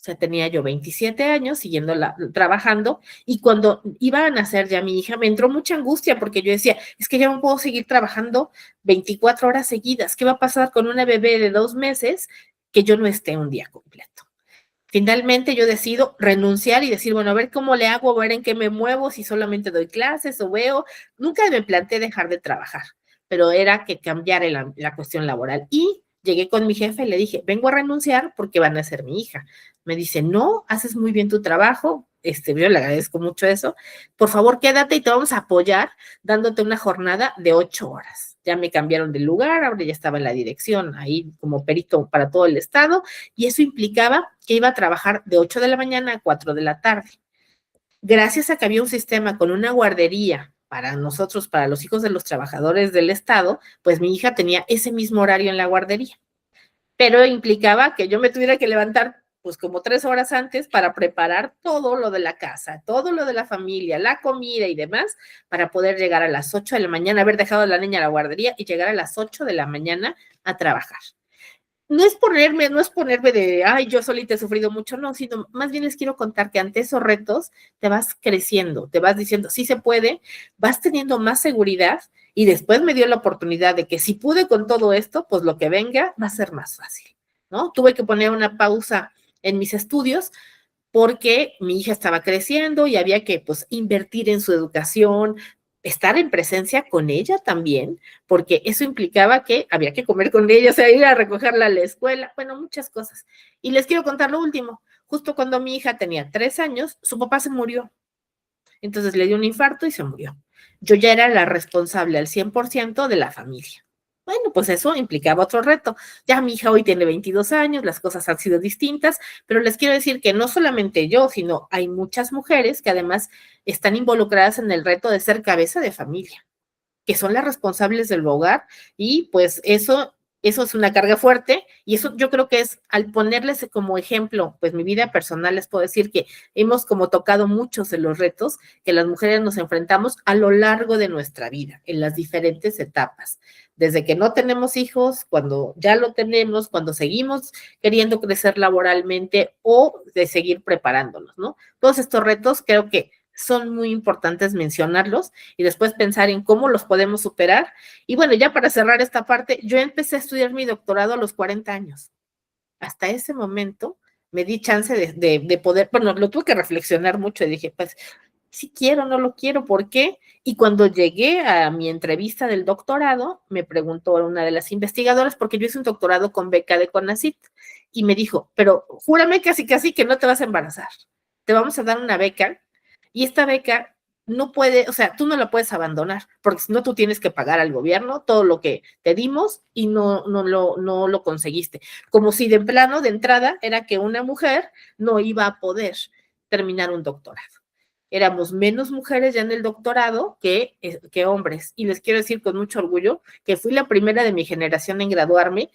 O sea, tenía yo 27 años siguiendo trabajando y cuando iba a nacer ya mi hija me entró mucha angustia porque yo decía, es que ya no puedo seguir trabajando 24 horas seguidas. ¿Qué va a pasar con una bebé de 2 meses que yo no esté un día completo? Finalmente yo decido renunciar y decir, bueno, a ver cómo le hago, a ver en qué me muevo, si solamente doy clases o veo. Nunca me planteé dejar de trabajar, pero era que cambiara la cuestión laboral. Y llegué con mi jefe y le dije, vengo a renunciar porque van a ser mi hija. Me dice, no, haces muy bien tu trabajo, yo le agradezco mucho eso. Por favor, quédate y te vamos a apoyar dándote una jornada de 8 horas. Ya me cambiaron de lugar, ahora ya estaba en la dirección, ahí como perito para todo el estado, y eso implicaba que iba a trabajar de 8 de la mañana a 4 de la tarde. Gracias a que había un sistema con una guardería para nosotros, para los hijos de los trabajadores del estado, pues mi hija tenía ese mismo horario en la guardería. Pero implicaba que yo me tuviera que levantar pues como 3 horas antes para preparar todo lo de la casa, todo lo de la familia, la comida y demás, para poder llegar a las 8 de la mañana, haber dejado a la niña a la guardería y llegar a las 8 de la mañana a trabajar. No es ponerme de, ay, yo solita he sufrido mucho, no, sino más bien les quiero contar que ante esos retos te vas creciendo, te vas diciendo, sí se puede, vas teniendo más seguridad y después me dio la oportunidad de que si pude con todo esto, pues lo que venga va a ser más fácil, ¿no? Tuve que poner una pausa en mis estudios porque mi hija estaba creciendo y había que, pues, invertir en su educación, estar en presencia con ella también, porque eso implicaba que había que comer con ella, o sea, ir a recogerla a la escuela, bueno, muchas cosas. Y les quiero contar lo último. Justo cuando mi hija tenía 3 años, su papá se murió. Entonces le dio un infarto y se murió. Yo ya era la responsable al 100% de la familia. Bueno, pues eso implicaba otro reto. Ya mi hija hoy tiene 22 años, las cosas han sido distintas, pero les quiero decir que no solamente yo, sino hay muchas mujeres que además están involucradas en el reto de ser cabeza de familia, que son las responsables del hogar y pues eso es una carga fuerte y eso yo creo que es al ponerles como ejemplo, pues mi vida personal les puedo decir que hemos como tocado muchos de los retos que las mujeres nos enfrentamos a lo largo de nuestra vida, en las diferentes etapas, desde que no tenemos hijos, cuando ya lo tenemos, cuando seguimos queriendo crecer laboralmente o de seguir preparándonos, ¿no? Todos estos retos creo que son muy importantes mencionarlos y después pensar en cómo los podemos superar. Y bueno, ya para cerrar esta parte, yo empecé a estudiar mi doctorado a los 40 años. Hasta ese momento me di chance de poder, bueno, lo tuve que reflexionar mucho y dije, pues, si quiero, no lo quiero, ¿por qué? Y cuando llegué a mi entrevista del doctorado, me preguntó una de las investigadoras, porque yo hice un doctorado con beca de CONACYT, y me dijo, pero júrame casi casi que no te vas a embarazar. Te vamos a dar una beca y esta beca no puede, o sea, tú no la puedes abandonar, porque si no tú tienes que pagar al gobierno todo lo que te dimos y no lo conseguiste. Como si de plano, de entrada, era que una mujer no iba a poder terminar un doctorado. Éramos menos mujeres ya en el doctorado que hombres. Y les quiero decir con mucho orgullo que fui la primera de mi generación en graduarme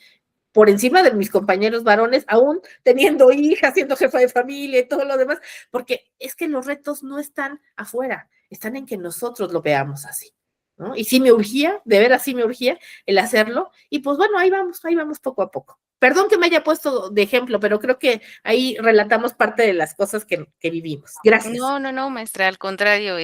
por encima de mis compañeros varones, aún teniendo hijas, siendo jefa de familia y todo lo demás, porque es que los retos no están afuera, están en que nosotros lo veamos así, ¿no? Y sí me urgía, de veras sí me urgía el hacerlo, y pues bueno, ahí vamos poco a poco. Perdón que me haya puesto de ejemplo, pero creo que ahí relatamos parte de las cosas que vivimos. Gracias. No, maestra, al contrario,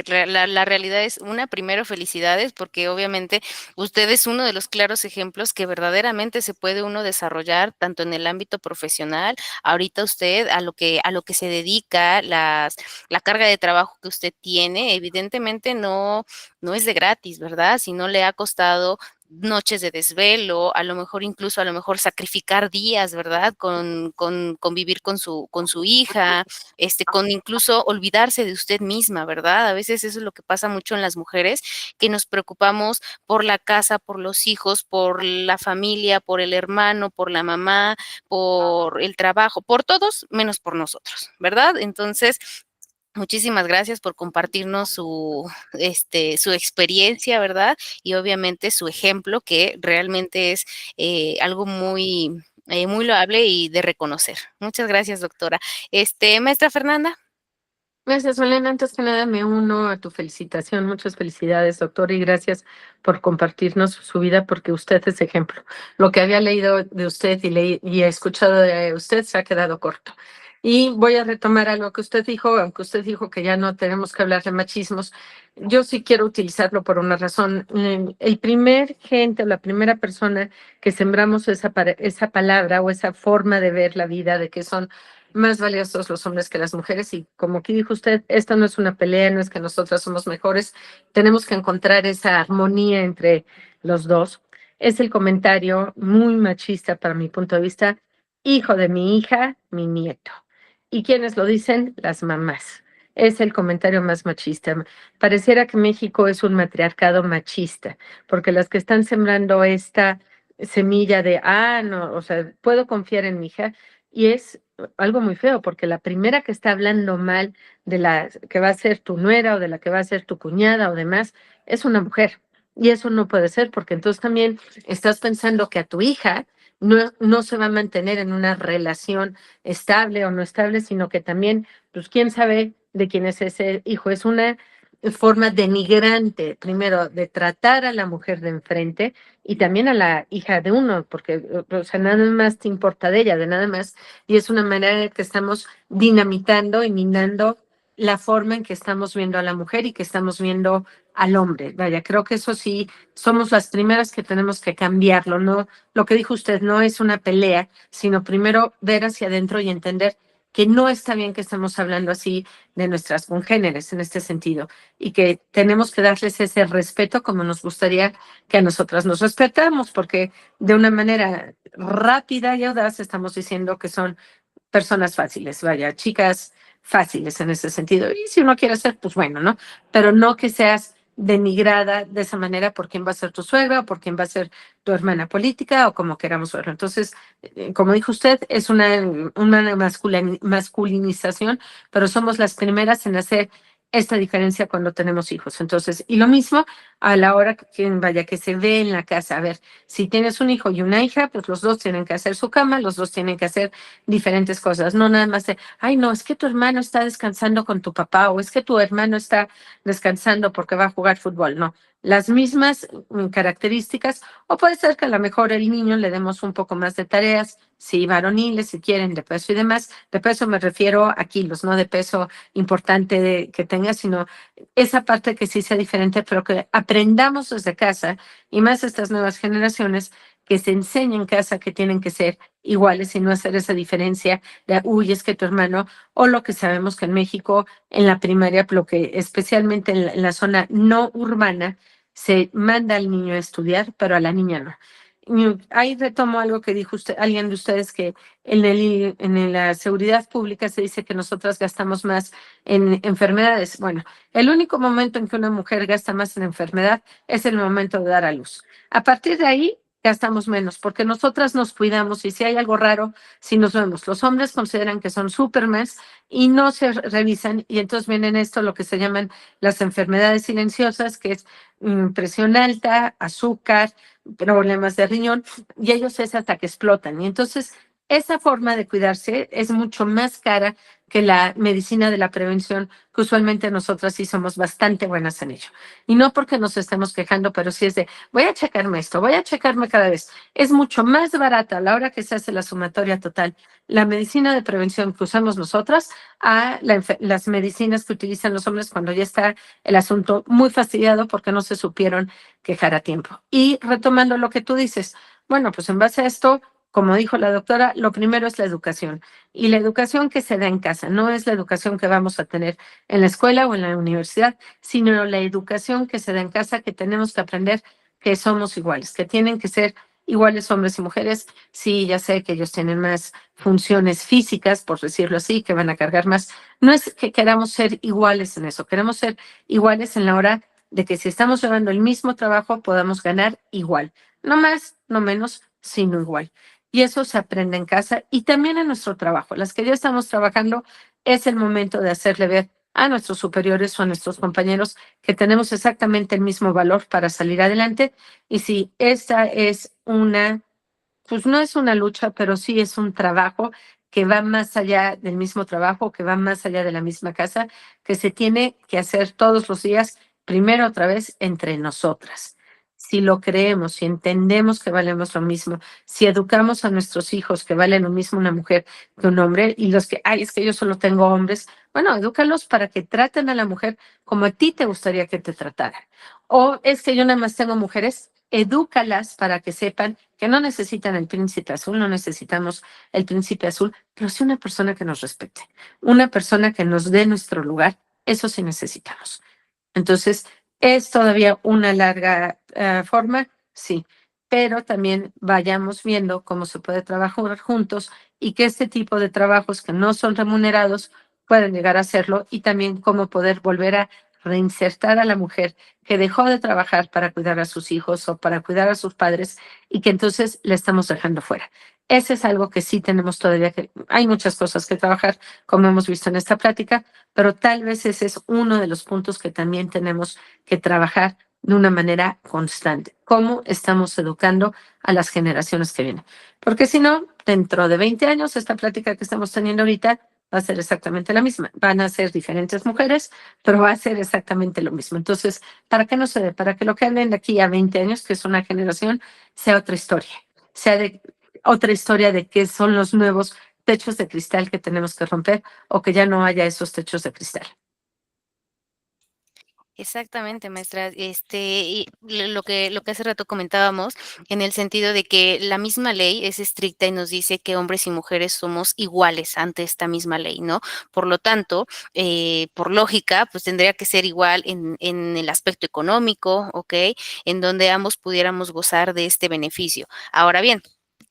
la realidad es una, primero, felicidades, porque obviamente usted es uno de los claros ejemplos que verdaderamente se puede uno desarrollar tanto en el ámbito profesional, ahorita usted a lo que se dedica, la carga de trabajo que usted tiene, evidentemente no es de gratis, ¿verdad? Si no le ha costado noches de desvelo, a lo mejor sacrificar días, ¿verdad? Con convivir con su hija, con incluso olvidarse de usted misma, ¿verdad? A veces eso es lo que pasa mucho en las mujeres, que nos preocupamos por la casa, por los hijos, por la familia, por el hermano, por la mamá, por el trabajo, por todos, menos por nosotros, ¿verdad? Entonces, muchísimas gracias por compartirnos su experiencia, ¿verdad? Y obviamente su ejemplo, que realmente es algo muy loable y de reconocer. Muchas gracias, doctora. Maestra Fernanda. Gracias, Olena. Antes que nada, me uno a tu felicitación. Muchas felicidades, doctor, y gracias por compartirnos su vida, porque usted es ejemplo. Lo que había leído de usted y he escuchado de usted se ha quedado corto. Y voy a retomar algo que usted dijo, aunque usted dijo que ya no tenemos que hablar de machismos. Yo sí quiero utilizarlo por una razón. El primer gente o la primera persona que sembramos esa palabra o esa forma de ver la vida, de que son más valiosos los hombres que las mujeres, y como aquí dijo usted, esta no es una pelea, no es que nosotras somos mejores, tenemos que encontrar esa armonía entre los dos. Es el comentario muy machista para mi punto de vista: hijo de mi hija, mi nieto. ¿Y quiénes lo dicen? Las mamás. Es el comentario más machista. Pareciera que México es un matriarcado machista, porque las que están sembrando esta semilla de, no, o sea, puedo confiar en mi hija, y es algo muy feo, porque la primera que está hablando mal de la que va a ser tu nuera o de la que va a ser tu cuñada o demás es una mujer. Y eso no puede ser, porque entonces también estás pensando que a tu hija no se va a mantener en una relación estable o no estable, sino que también, pues quién sabe de quién es ese hijo. Es una forma denigrante, primero, de tratar a la mujer de enfrente y también a la hija de uno, porque, o sea, nada más te importa de ella, de nada más. Y es una manera que estamos dinamitando y minando la forma en que estamos viendo a la mujer y que estamos viendo al hombre. Vaya, creo que eso sí, somos las primeras que tenemos que cambiarlo, ¿no? Lo que dijo usted no es una pelea, sino primero ver hacia adentro y entender que no está bien que estemos hablando así de nuestras congéneres en este sentido y que tenemos que darles ese respeto como nos gustaría que a nosotras nos respetamos, porque de una manera rápida y audaz estamos diciendo que son personas fáciles, vaya, chicas fáciles en ese sentido. Y si uno quiere ser, pues bueno, ¿no? Pero no que seas denigrada de esa manera por quién va a ser tu suegra o por quién va a ser tu hermana política o como queramos verlo. Entonces, como dijo usted, es una masculinización, pero somos las primeras en hacer esta diferencia cuando tenemos hijos. Entonces, y lo mismo a la hora que vaya que se ve en la casa. A ver, si tienes un hijo y una hija, pues los dos tienen que hacer su cama, los dos tienen que hacer diferentes cosas, no nada más de, ay, no, es que tu hermano está descansando con tu papá o es que tu hermano está descansando porque va a jugar fútbol, no. Las mismas características, o puede ser que a lo mejor el niño le demos un poco más de tareas, si varoniles, si quieren, de peso y demás. De peso me refiero a kilos, no de peso importante que tenga, sino esa parte que sí sea diferente, pero que aprendamos desde casa y más estas nuevas generaciones que se enseña en casa que tienen que ser iguales y no hacer esa diferencia de, uy, es que tu hermano, o lo que sabemos que en México, en la primaria, lo que especialmente en la zona no urbana, se manda al niño a estudiar, pero a la niña no. Y ahí retomo algo que dijo usted, alguien de ustedes, que en la seguridad pública se dice que nosotras gastamos más en enfermedades. Bueno, el único momento en que una mujer gasta más en enfermedad es el momento de dar a luz. A partir de ahí, gastamos menos, porque nosotras nos cuidamos y si hay algo raro, si nos vemos. Los hombres consideran que son supermans y no se revisan y entonces vienen esto, lo que se llaman las enfermedades silenciosas, que es presión alta, azúcar, problemas de riñón, y ellos es hasta que explotan. Y entonces esa forma de cuidarse es mucho más cara que la medicina de la prevención, que usualmente nosotras sí somos bastante buenas en ello. Y no porque nos estemos quejando, pero sí es de, voy a checarme esto, voy a checarme cada vez. Es mucho más barata a la hora que se hace la sumatoria total, la medicina de prevención que usamos nosotras a las medicinas que utilizan los hombres cuando ya está el asunto muy fastidiado porque no se supieron quejar a tiempo. Y retomando lo que tú dices, bueno, pues en base a esto, como dijo la doctora, lo primero es la educación. Y la educación que se da en casa, no es la educación que vamos a tener en la escuela o en la universidad, sino la educación que se da en casa, que tenemos que aprender que somos iguales, que tienen que ser iguales hombres y mujeres. Sí, ya sé que ellos tienen más funciones físicas, por decirlo así, que van a cargar más. No es que queramos ser iguales en eso, queremos ser iguales en la hora de que si estamos llevando el mismo trabajo podamos ganar igual. No más, no menos, sino igual. Y eso se aprende en casa y también en nuestro trabajo. Las que ya estamos trabajando, es el momento de hacerle ver a nuestros superiores o a nuestros compañeros que tenemos exactamente el mismo valor para salir adelante. Y si esta es pues no es una lucha, pero sí es un trabajo que va más allá del mismo trabajo, que va más allá de la misma casa, que se tiene que hacer todos los días, primero otra vez entre nosotras. Si lo creemos, si entendemos que valemos lo mismo, si educamos a nuestros hijos que vale lo mismo una mujer que un hombre, y los que, ay, es que yo solo tengo hombres, bueno, edúcalos para que traten a la mujer como a ti te gustaría que te tratara. O es que yo nada más tengo mujeres, edúcalas para que sepan que no necesitan el príncipe azul, no necesitamos el príncipe azul, pero sí una persona que nos respete, una persona que nos dé nuestro lugar, eso sí necesitamos. Entonces, ¿es todavía una larga forma? Sí, pero también vayamos viendo cómo se puede trabajar juntos y que este tipo de trabajos que no son remunerados pueden llegar a hacerlo y también cómo poder volver a reinsertar a la mujer que dejó de trabajar para cuidar a sus hijos o para cuidar a sus padres y que entonces la estamos dejando fuera. Ese es algo que sí tenemos todavía que, hay muchas cosas que trabajar, como hemos visto en esta plática, pero tal vez ese es uno de los puntos que también tenemos que trabajar de una manera constante. ¿Cómo estamos educando a las generaciones que vienen? Porque si no, dentro de 20 años, esta plática que estamos teniendo ahorita va a ser exactamente la misma. Van a ser diferentes mujeres, pero va a ser exactamente lo mismo. Entonces, ¿para qué no se dé? Para que lo que hablen de aquí a 20 años, que es una generación, sea otra historia. Sea de otra historia de qué son los nuevos techos de cristal que tenemos que romper o que ya no haya esos techos de cristal. Exactamente, maestra. Y lo que hace rato comentábamos, en el sentido de que la misma ley es estricta y nos dice que hombres y mujeres somos iguales ante esta misma ley, ¿no? Por lo tanto, por lógica, pues tendría que ser igual en el aspecto económico, ¿ok? En donde ambos pudiéramos gozar de este beneficio. Ahora bien,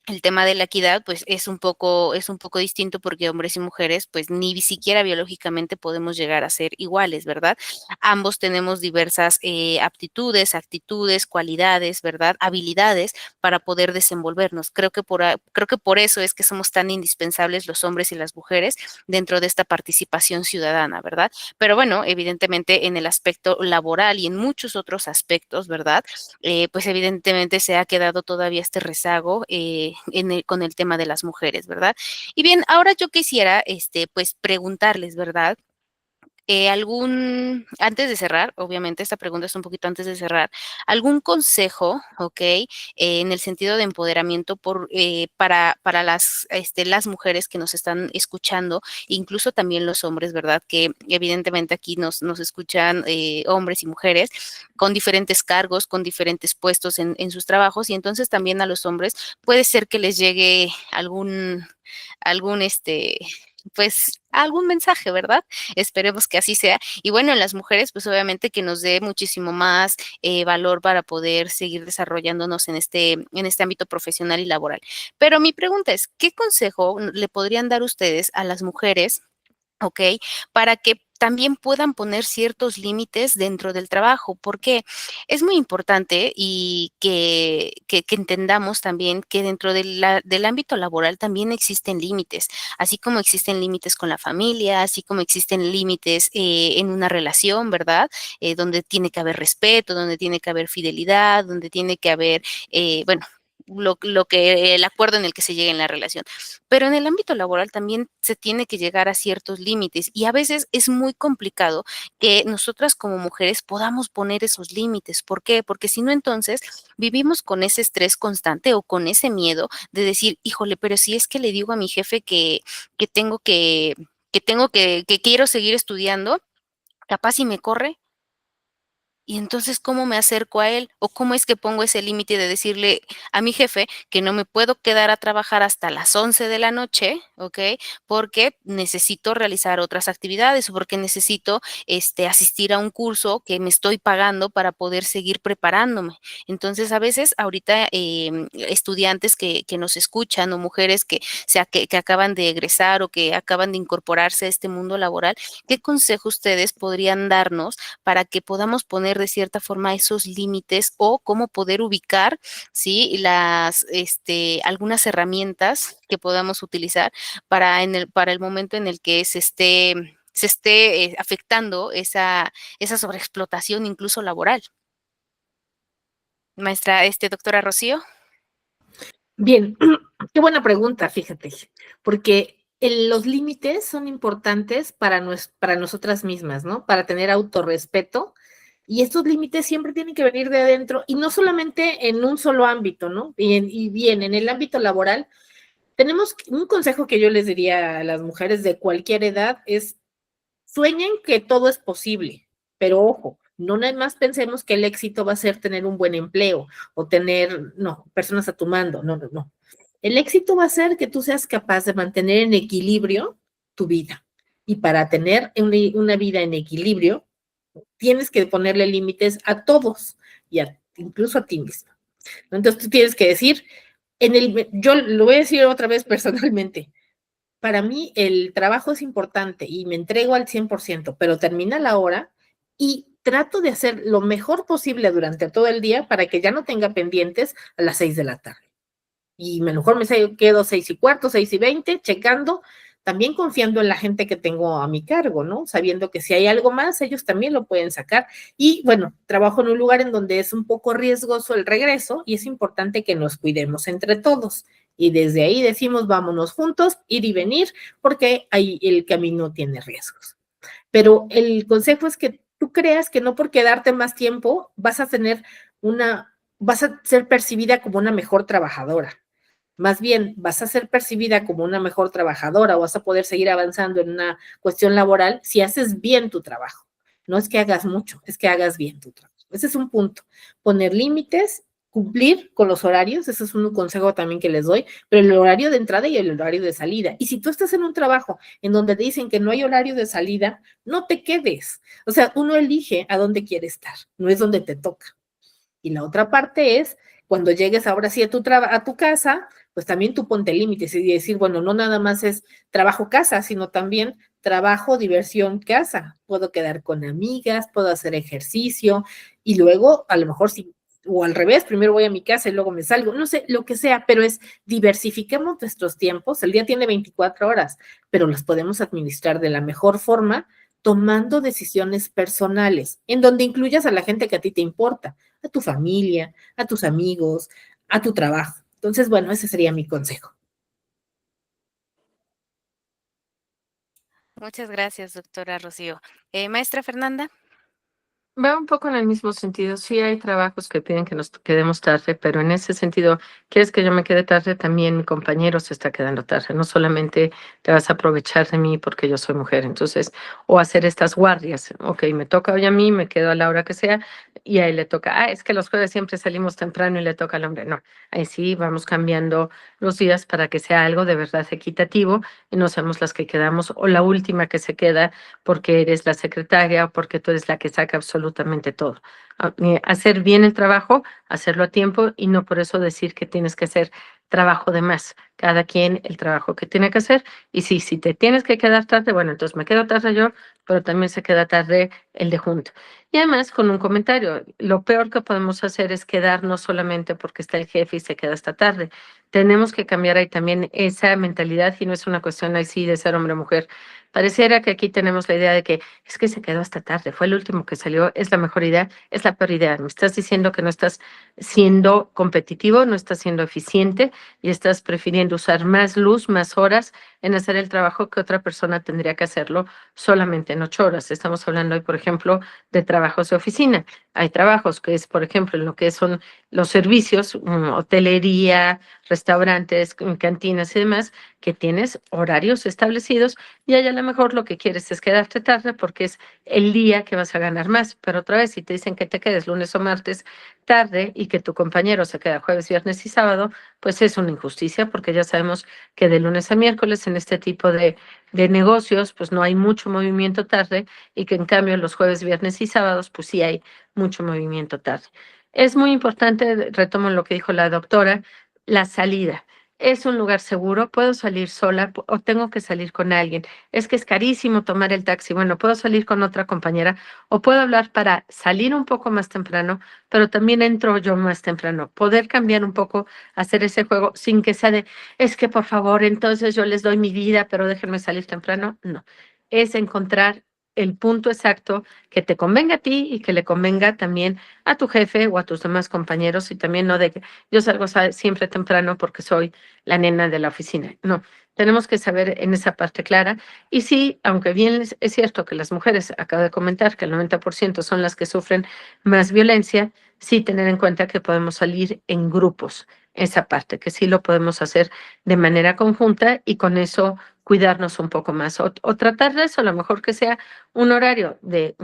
el tema de la equidad, pues es un poco distinto porque hombres y mujeres, pues ni siquiera biológicamente podemos llegar a ser iguales, ¿verdad? Ambos tenemos diversas aptitudes, actitudes, cualidades, ¿verdad? Habilidades para poder desenvolvernos. Creo que por eso es que somos tan indispensables los hombres y las mujeres dentro de esta participación ciudadana, ¿verdad? Pero bueno, evidentemente en el aspecto laboral y en muchos otros aspectos, ¿verdad? Pues evidentemente se ha quedado todavía este rezago con el tema de las mujeres, ¿verdad? Y bien, ahora yo quisiera, pues preguntarles, ¿verdad? Antes de cerrar, obviamente esta pregunta es un poquito antes de cerrar, algún consejo, ¿ok? En el sentido de empoderamiento para las mujeres que nos están escuchando, incluso también los hombres, ¿verdad? Que evidentemente aquí nos escuchan hombres y mujeres con diferentes cargos, con diferentes puestos en sus trabajos, y entonces también a los hombres puede ser que les llegue algún, pues algún mensaje, ¿verdad? Esperemos que así sea. Y bueno, en las mujeres, pues obviamente que nos dé muchísimo más valor para poder seguir desarrollándonos en este ámbito profesional y laboral. Pero mi pregunta es, ¿qué consejo le podrían dar ustedes a las mujeres, ok, para que también puedan poner ciertos límites dentro del trabajo? Porque es muy importante y que entendamos también que dentro del ámbito laboral también existen límites, así como existen límites con la familia, así como existen límites en una relación, ¿verdad? Donde tiene que haber respeto, donde tiene que haber fidelidad, donde tiene que haber, bueno, el acuerdo en el que se llegue en la relación. Pero en el ámbito laboral también se tiene que llegar a ciertos límites y a veces es muy complicado que nosotras como mujeres podamos poner esos límites. ¿Por qué? Porque si no, entonces vivimos con ese estrés constante o con ese miedo de decir, híjole, pero si es que le digo a mi jefe que tengo que quiero seguir estudiando, capaz si me corre. Y entonces, ¿cómo me acerco a él? ¿O cómo es que pongo ese límite de decirle a mi jefe que no me puedo quedar a trabajar hasta las 11 de la noche, ¿ok? Porque necesito realizar otras actividades o porque necesito asistir a un curso que me estoy pagando para poder seguir preparándome. Entonces, a veces ahorita estudiantes que nos escuchan o mujeres que acaban de egresar o que acaban de incorporarse a este mundo laboral, ¿qué consejo ustedes podrían darnos para que podamos poner de cierta forma esos límites o cómo poder ubicar, ¿sí? Algunas herramientas que podamos utilizar para el momento en el que se esté afectando esa sobreexplotación incluso laboral. Maestra, doctora Rocío. Bien, qué buena pregunta, fíjate, porque los límites son importantes para nosotras mismas, ¿no? Para tener autorrespeto. Y estos límites siempre tienen que venir de adentro y no solamente en un solo ámbito, ¿no? Y bien, en el ámbito laboral, tenemos un consejo que yo les diría a las mujeres de cualquier edad es sueñen que todo es posible, pero ojo, no nada más pensemos que el éxito va a ser tener un buen empleo o tener, no, personas a tu mando, no, no, no. El éxito va a ser que tú seas capaz de mantener en equilibrio tu vida. Y para tener una vida en equilibrio, tienes que ponerle límites a todos y incluso a ti mismo. Entonces tú tienes que decir, yo lo voy a decir otra vez personalmente, para mí el trabajo es importante y me entrego al 100%, pero termina la hora y trato de hacer lo mejor posible durante todo el día para que ya no tenga pendientes a las 6 de la tarde. Y mejor me quedo 6:15, 6:20, checando también confiando en la gente que tengo a mi cargo, ¿no? Sabiendo que si hay algo más, ellos también lo pueden sacar. Y bueno, trabajo en un lugar en donde es un poco riesgoso el regreso y es importante que nos cuidemos entre todos. Y desde ahí decimos, vámonos juntos, ir y venir, porque ahí el camino tiene riesgos. Pero el consejo es que tú creas que no por quedarte más tiempo vas a ser percibida como una mejor trabajadora. Más bien, vas a ser percibida como una mejor trabajadora o vas a poder seguir avanzando en una cuestión laboral si haces bien tu trabajo. No es que hagas mucho, es que hagas bien tu trabajo. Ese es un punto. Poner límites, cumplir con los horarios, ese es un consejo también que les doy, pero el horario de entrada y el horario de salida. Y si tú estás en un trabajo en donde te dicen que no hay horario de salida, no te quedes. O sea, uno elige a dónde quiere estar, no es donde te toca. Y la otra parte es, cuando llegues ahora sí a tu casa, pues también tú ponte límites y decir, bueno, no nada más es trabajo casa, sino también trabajo, diversión, casa. Puedo quedar con amigas, puedo hacer ejercicio y luego a lo mejor sí, o al revés, primero voy a mi casa y luego me salgo, no sé, lo que sea, pero es diversifiquemos nuestros tiempos. El día tiene 24 horas, pero las podemos administrar de la mejor forma tomando decisiones personales, en donde incluyas a la gente que a ti te importa, a tu familia, a tus amigos, a tu trabajo. Entonces, bueno, ese sería mi consejo. Muchas gracias, doctora Rocío. Maestra Fernanda. Va un poco en el mismo sentido. Sí hay trabajos que piden que nos quedemos tarde, pero en ese sentido, ¿quieres que yo me quede tarde? También mi compañero se está quedando tarde. No solamente te vas a aprovechar de mí porque yo soy mujer. Entonces, o hacer estas guardias. Ok, me toca hoy a mí, me quedo a la hora que sea y ahí le toca. Ah, es que los jueves siempre salimos temprano y le toca al hombre. No, ahí sí vamos cambiando los días para que sea algo de verdad equitativo y no seamos las que quedamos o la última que se queda porque eres la secretaria o porque tú eres la que saca absolutamente todo. Hacer bien el trabajo, hacerlo a tiempo y no por eso decir que tienes que hacer trabajo de más. Cada quien el trabajo que tiene que hacer. Y sí, si te tienes que quedar tarde, bueno, entonces me quedo tarde yo, pero también se queda tarde el de junto. Y además, con un comentario, lo peor que podemos hacer es quedarnos solamente porque está el jefe y se queda hasta tarde. Tenemos que cambiar ahí también esa mentalidad y no es una cuestión así de ser hombre o mujer. Pareciera que aquí tenemos la idea de que es que se quedó hasta tarde, fue el último que salió, es la mejor idea, es la peor idea. Me estás diciendo que no estás siendo competitivo, no estás siendo eficiente y estás prefiriendo usar más luz, más horas en hacer el trabajo que otra persona tendría que hacerlo solamente en 8 horas. Estamos hablando hoy, por ejemplo, de trabajos de oficina. Hay trabajos que es, por ejemplo, en lo que son los servicios, hotelería, restaurantes, cantinas y demás, que tienes horarios establecidos y ahí a lo mejor lo que quieres es quedarte tarde porque es el día que vas a ganar más. Pero otra vez, si te dicen que te quedes lunes o martes tarde y que tu compañero se queda jueves, viernes y sábado, pues es una injusticia porque ya sabemos que de lunes a miércoles en este tipo de negocios pues no hay mucho movimiento tarde y que en cambio los jueves, viernes y sábados pues sí hay mucho movimiento tarde. Es muy importante, retomo lo que dijo la doctora, la salida. ¿Es un lugar seguro? ¿Puedo salir sola o tengo que salir con alguien? Es que es carísimo tomar el taxi. Bueno, puedo salir con otra compañera o puedo hablar para salir un poco más temprano, pero también entro yo más temprano. Poder cambiar un poco, hacer ese juego sin que sea de, es que por favor, entonces yo les doy mi vida, pero déjenme salir temprano. No, es encontrar el punto exacto que te convenga a ti y que le convenga también a tu jefe o a tus demás compañeros y también no de que yo salgo siempre temprano porque soy la nena de la oficina. No, tenemos que saber en esa parte clara. Y sí, aunque bien es cierto que las mujeres, acabo de comentar que el 90% son las que sufren más violencia, sí tener en cuenta que podemos salir en grupos, esa parte, que sí lo podemos hacer de manera conjunta y con eso cuidarnos un poco más o tratar de eso, a lo mejor que sea un horario de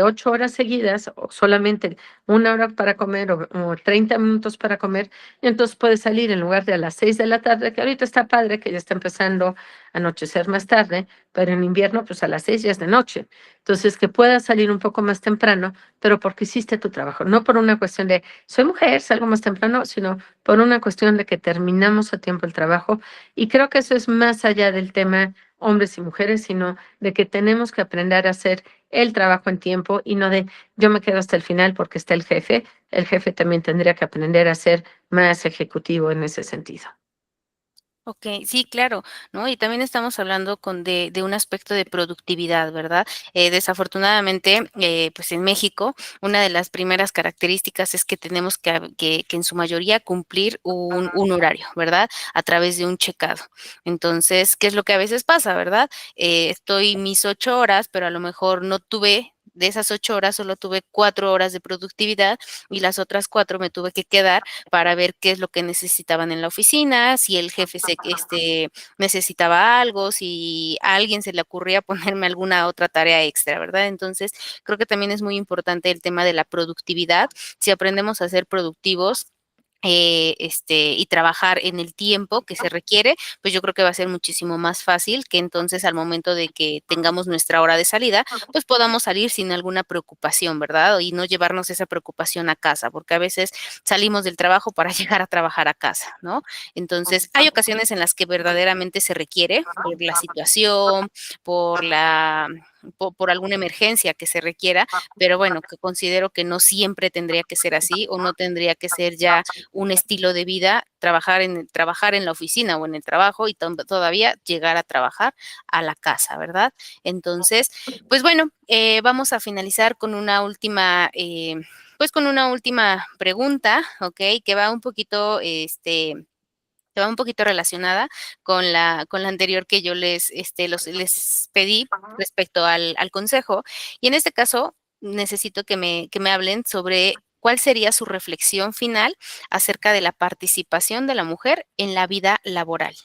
8 horas seguidas o solamente 1 hora para comer o 30 minutos para comer y entonces puedes salir en lugar de a las 6 de la tarde, que ahorita está padre, que ya está empezando a anochecer más tarde, pero en invierno, pues a las 6 ya es de noche. Entonces, que puedas salir un poco más temprano, pero porque hiciste tu trabajo, no por una cuestión de soy mujer, salgo más temprano, sino por una cuestión de que terminamos a tiempo el trabajo. Y creo que eso es más allá del tema hombres y mujeres, sino de que tenemos que aprender a hacer el trabajo en tiempo y no de yo me quedo hasta el final porque está el jefe. El jefe también tendría que aprender a ser más ejecutivo en ese sentido. Okey, sí, claro, ¿no? Y también estamos hablando de un aspecto de productividad, ¿verdad? Desafortunadamente, pues, en México, una de las primeras características es que tenemos que en su mayoría cumplir un horario, ¿verdad? A través de un checado. Entonces, ¿qué es lo que a veces pasa, verdad? Estoy mis 8 horas, pero a lo mejor no tuve de esas 8 horas, solo tuve 4 horas de productividad y las otras 4 me tuve que quedar para ver qué es lo que necesitaban en la oficina, si el jefe necesitaba algo, si a alguien se le ocurría ponerme alguna otra tarea extra, ¿verdad? Entonces, creo que también es muy importante el tema de la productividad. Si aprendemos a ser productivos, y trabajar en el tiempo que se requiere, pues yo creo que va a ser muchísimo más fácil que entonces al momento de que tengamos nuestra hora de salida, pues podamos salir sin alguna preocupación, ¿verdad? Y no llevarnos esa preocupación a casa, porque a veces salimos del trabajo para llegar a trabajar a casa, ¿no? Entonces, hay ocasiones en las que verdaderamente se requiere por la situación, por la por alguna emergencia que se requiera, pero bueno, que considero que no siempre tendría que ser así o no tendría que ser ya un estilo de vida, trabajar en la oficina o en el trabajo y todavía llegar a trabajar a la casa, ¿verdad? Entonces, pues bueno, vamos a finalizar con una última, pues con una última pregunta, ¿ok? Que va un poquito, que va un poquito relacionada con la anterior que yo les pedí respecto al consejo. Y en este caso, necesito que me hablen sobre cuál sería su reflexión final acerca de la participación de la mujer en la vida laboral.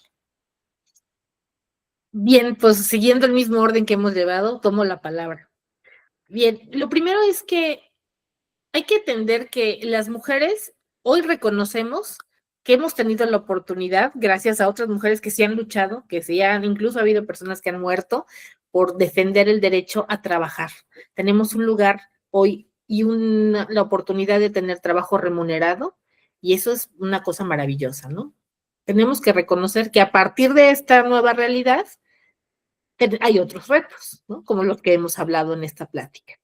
Bien, pues siguiendo el mismo orden que hemos llevado, tomo la palabra. Bien, lo primero es que hay que entender que las mujeres hoy reconocemos que hemos tenido la oportunidad, gracias a otras mujeres que sí han luchado, que sí han, incluso ha habido personas que han muerto por defender el derecho a trabajar. Tenemos un lugar hoy y la oportunidad de tener trabajo remunerado, y eso es una cosa maravillosa, ¿no? Tenemos que reconocer que a partir de esta nueva realidad hay otros retos, ¿no? Como los que hemos hablado en esta plática.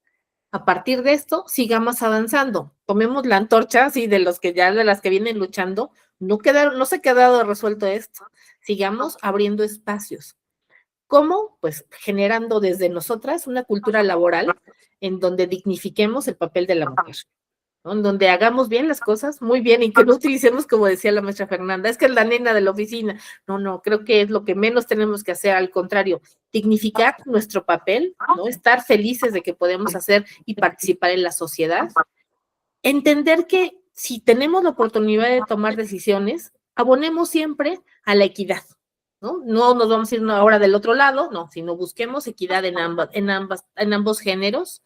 A partir de esto, sigamos avanzando. Tomemos la antorcha, así de los que ya, de las que vienen luchando, no se ha quedado resuelto esto. Sigamos abriendo espacios. ¿Cómo? Pues generando desde nosotras una cultura laboral en donde dignifiquemos el papel de la mujer, ¿no? En donde hagamos bien las cosas, muy bien, y que no utilicemos, como decía la maestra Fernanda, es que es la nena de la oficina. No, creo que es lo que menos tenemos que hacer, al contrario, dignificar nuestro papel, ¿no? Estar felices de que podemos hacer y participar en la sociedad. Entender que si tenemos la oportunidad de tomar decisiones, abonemos siempre a la equidad, ¿no? No nos vamos a ir ahora del otro lado, no, sino busquemos equidad en ambos géneros.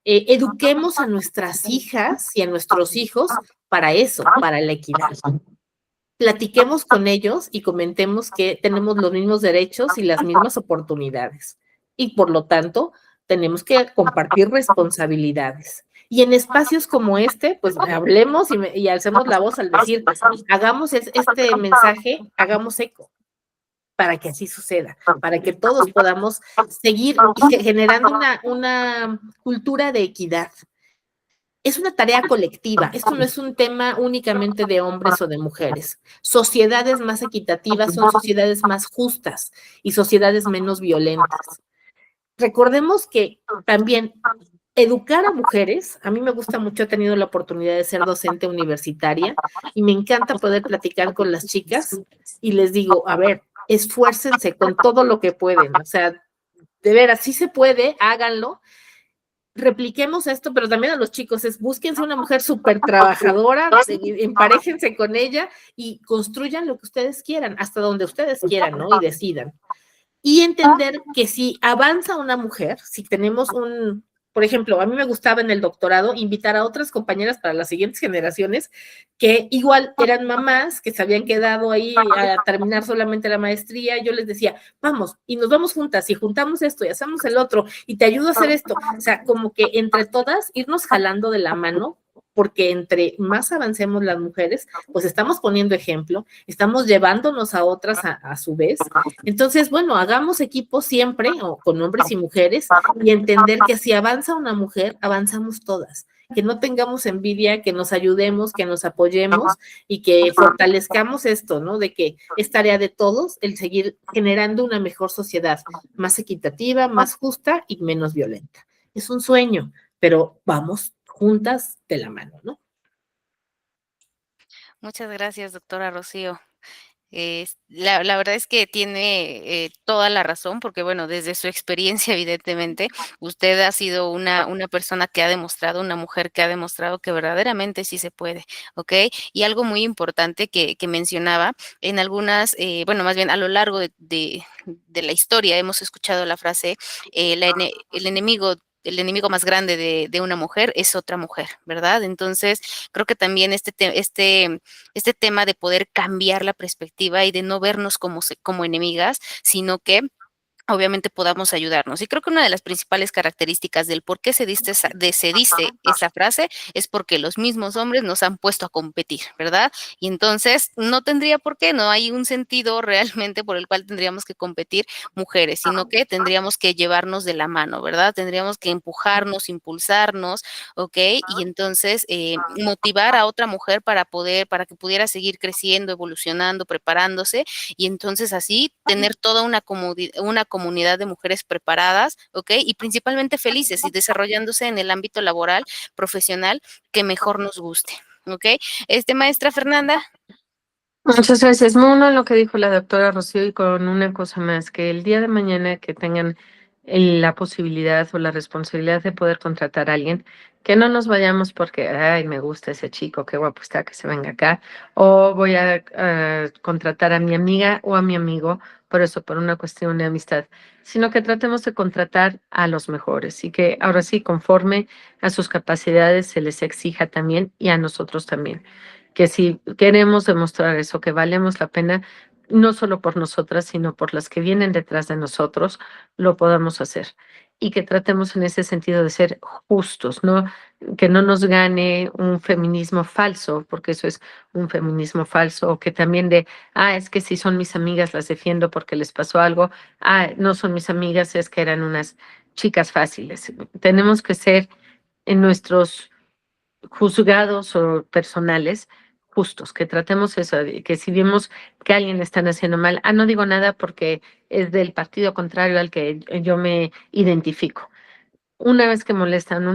Eduquemos a nuestras hijas y a nuestros hijos para eso, para la equidad. Platiquemos con ellos y comentemos que tenemos los mismos derechos y las mismas oportunidades. Y por lo tanto, tenemos que compartir responsabilidades. Y en espacios como este, pues hablemos y alcemos la voz al decir, hagamos este mensaje, hagamos eco, para que así suceda, para que todos podamos seguir generando una cultura de equidad. Es una tarea colectiva, esto no es un tema únicamente de hombres o de mujeres. Sociedades más equitativas son sociedades más justas y sociedades menos violentas. Recordemos que también educar a mujeres, a mí me gusta mucho, he tenido la oportunidad de ser docente universitaria y me encanta poder platicar con las chicas y les digo, a ver, esfuércense con todo lo que pueden, o sea, de veras, sí se puede, háganlo, repliquemos esto, pero también a los chicos es búsquense una mujer súper trabajadora, emparéjense con ella y construyan lo que ustedes quieran, hasta donde ustedes quieran, ¿no? Y decidan. Y entender que si avanza una mujer, si tenemos por ejemplo, a mí me gustaba en el doctorado invitar a otras compañeras para las siguientes generaciones que igual eran mamás, que se habían quedado ahí a terminar solamente la maestría. Yo les decía, vamos, y nos vamos juntas, y juntamos esto, y hacemos el otro, y te ayudo a hacer esto. O sea, como que entre todas irnos jalando de la mano, porque entre más avancemos las mujeres, pues estamos poniendo ejemplo, estamos llevándonos a otras a su vez. Entonces, bueno, hagamos equipo siempre, o con hombres y mujeres, y entender que si avanza una mujer, avanzamos todas. que no tengamos envidia, que nos ayudemos, que nos apoyemos y que fortalezcamos esto, ¿no? De que es tarea de todos el seguir generando una mejor sociedad, más equitativa, más justa y menos violenta. Es un sueño, pero vamos juntas de la mano, ¿no? Muchas gracias, doctora Rocío. La verdad es que tiene toda la razón, porque bueno, desde su experiencia, evidentemente, usted ha sido una persona que ha demostrado, una mujer que ha demostrado que verdaderamente sí se puede, ¿ok? Y algo muy importante que mencionaba, en algunas, bueno, más bien a lo largo de la historia hemos escuchado la frase, el enemigo más grande de una mujer es otra mujer, ¿verdad? Entonces, creo que también este tema de poder cambiar la perspectiva y de no vernos como enemigas, sino que obviamente podamos ayudarnos. Y creo que una de las principales características del por qué se dice esa frase es porque los mismos hombres nos han puesto a competir, ¿verdad? Y entonces no tendría por qué, no hay un sentido realmente por el cual tendríamos que competir mujeres, sino que tendríamos que llevarnos de la mano, ¿verdad? Tendríamos que empujarnos, impulsarnos, ¿ok? Y entonces motivar a otra mujer para que pudiera seguir creciendo, evolucionando, preparándose y entonces así tener toda una comunidad de mujeres preparadas, ¿ok? Y principalmente felices y desarrollándose en el ámbito laboral, profesional, que mejor nos guste, ¿ok? Maestra Fernanda. Muchas gracias. Uno, lo que dijo la doctora Rocío y con una cosa más, que el día de mañana que tengan la posibilidad o la responsabilidad de poder contratar a alguien, que no nos vayamos porque, ay, me gusta ese chico, qué guapo está, que se venga acá, o voy a contratar a mi amiga o a mi amigo, por eso, por una cuestión de amistad, sino que tratemos de contratar a los mejores y que ahora sí, conforme a sus capacidades, se les exija también y a nosotros también que si queremos demostrar eso, que valemos la pena, no solo por nosotras, sino por las que vienen detrás de nosotros, lo podamos hacer. Y que tratemos en ese sentido de ser justos, ¿no? Que no nos gane un feminismo falso, porque eso es un feminismo falso, o que también es que si son mis amigas las defiendo porque les pasó algo, no son mis amigas, es que eran unas chicas fáciles. Tenemos que ser en nuestros juzgados o personales justos, que tratemos eso, de que si vemos que alguien le están haciendo mal, no digo nada porque es del partido contrario al que yo me identifico. Una vez que molestan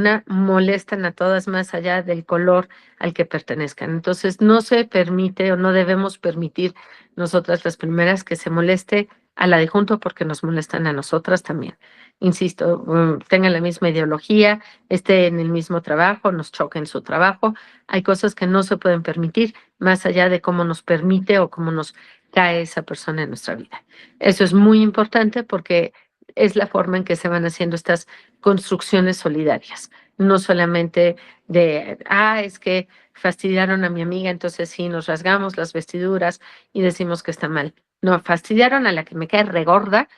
a todas más allá del color al que pertenezcan. Entonces, no se permite o no debemos permitir nosotras las primeras que se moleste a la de junto porque nos molestan a nosotras también. Insisto, tengan la misma ideología, esté en el mismo trabajo, nos choque en su trabajo. Hay cosas que no se pueden permitir más allá de cómo nos permite o cómo nos cae esa persona en nuestra vida. Eso es muy importante porque es la forma en que se van haciendo estas construcciones solidarias, no solamente es que fastidiaron a mi amiga, entonces sí, nos rasgamos las vestiduras y decimos que está mal. No, fastidiaron a la que me cae regorda,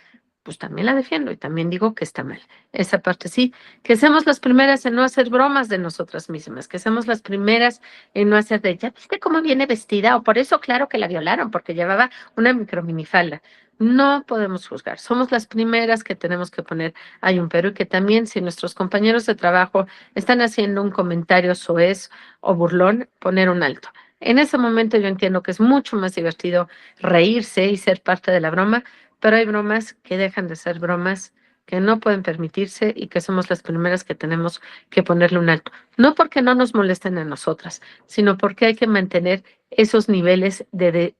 pues también la defiendo y también digo que está mal. Esa parte sí, que seamos las primeras en no hacer bromas de nosotras mismas, que seamos las primeras en no hacer ya viste cómo viene vestida, o por eso claro que la violaron, porque llevaba una microminifalda. No podemos juzgar, somos las primeras que tenemos que poner hay un pero y que también si nuestros compañeros de trabajo están haciendo un comentario soez o burlón, poner un alto. En ese momento yo entiendo que es mucho más divertido reírse y ser parte de la broma, pero hay bromas que dejan de ser bromas, que no pueden permitirse y que somos las primeras que tenemos que ponerle un alto. No porque no nos molesten a nosotras, sino porque hay que mantener esos niveles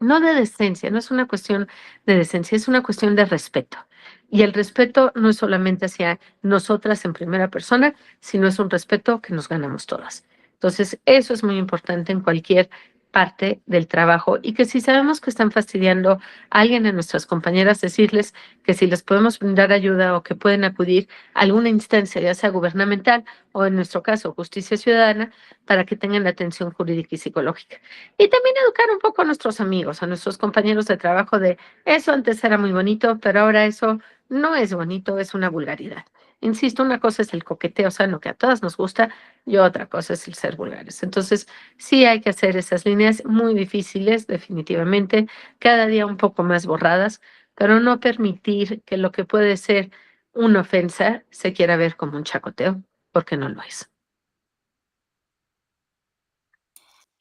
no de decencia, no es una cuestión de decencia, es una cuestión de respeto. Y el respeto no es solamente hacia nosotras en primera persona, sino es un respeto que nos ganamos todas. Entonces, eso es muy importante en cualquier parte del trabajo y que si sabemos que están fastidiando a alguien de nuestras compañeras, decirles que si les podemos brindar ayuda o que pueden acudir a alguna instancia, ya sea gubernamental o en nuestro caso justicia ciudadana, para que tengan la atención jurídica y psicológica. Y también educar un poco a nuestros amigos, a nuestros compañeros de trabajo de eso antes era muy bonito, pero ahora eso no es bonito, es una vulgaridad. Insisto, una cosa es el coqueteo sano que a todas nos gusta y otra cosa es el ser vulgares. Entonces, sí hay que hacer esas líneas muy difíciles, definitivamente, cada día un poco más borradas, pero no permitir que lo que puede ser una ofensa se quiera ver como un chacoteo, porque no lo es.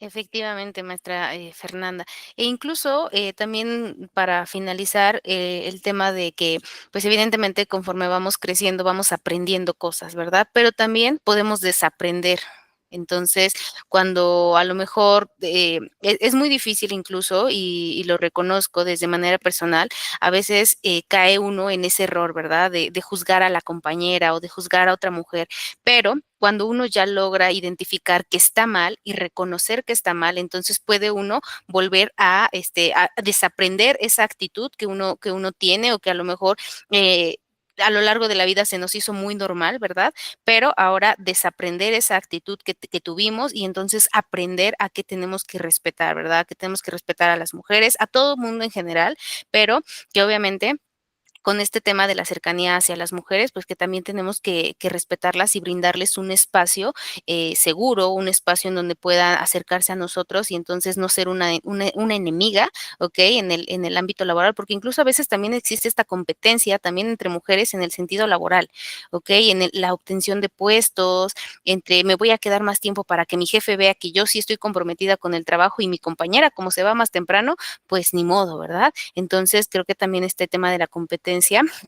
Efectivamente, maestra Fernanda. E incluso también para finalizar el tema de que, pues evidentemente conforme vamos creciendo, vamos aprendiendo cosas, ¿verdad? Pero también podemos desaprender. Entonces, cuando a lo mejor es muy difícil incluso, y lo reconozco desde manera personal, a veces cae uno en ese error, ¿verdad? De juzgar a la compañera o de juzgar a otra mujer, pero cuando uno ya logra identificar que está mal y reconocer que está mal, entonces puede uno volver a desaprender esa actitud que uno tiene o que a lo mejor a lo largo de la vida se nos hizo muy normal, ¿verdad? Pero ahora desaprender esa actitud que tuvimos y entonces aprender a que tenemos que respetar, ¿verdad? Que tenemos que respetar a las mujeres, a todo el mundo en general, pero que obviamente con este tema de la cercanía hacia las mujeres, pues que también tenemos que respetarlas y brindarles un espacio seguro, un espacio en donde puedan acercarse a nosotros y entonces no ser una enemiga, ¿ok? En el ámbito laboral, porque incluso a veces también existe esta competencia también entre mujeres en el sentido laboral, ¿ok? La obtención de puestos, entre me voy a quedar más tiempo para que mi jefe vea que yo sí estoy comprometida con el trabajo y mi compañera, como se va más temprano, pues ni modo, ¿verdad? Entonces, creo que también este tema de la competencia,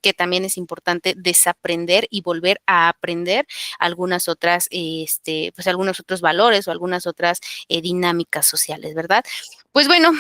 que también es importante desaprender y volver a aprender algunas otras, pues algunos otros valores o algunas otras dinámicas sociales, ¿verdad? Pues bueno,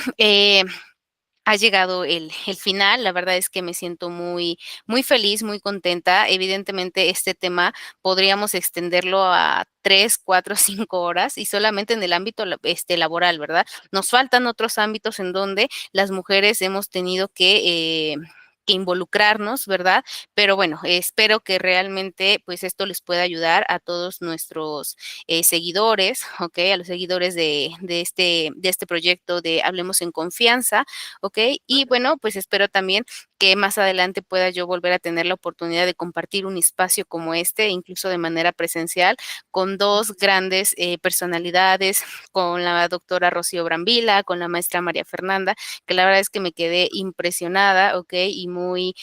ha llegado el final. La verdad es que me siento muy, muy feliz, muy contenta. Evidentemente, este tema podríamos extenderlo a 3, 4, 5 horas y solamente en el ámbito laboral, ¿verdad? Nos faltan otros ámbitos en donde las mujeres hemos tenido que involucrarnos, ¿verdad? Pero bueno, espero que realmente pues esto les pueda ayudar a todos nuestros seguidores, ¿ok? A los seguidores de este proyecto de Hablemos en Confianza. ¿Ok? Y bueno, pues espero también que más adelante pueda yo volver a tener la oportunidad de compartir un espacio como este, incluso de manera presencial, con dos grandes personalidades, con la doctora Rocío Brambila, con la maestra María Fernanda, que la verdad es que me quedé impresionada, ¿ok? Y muy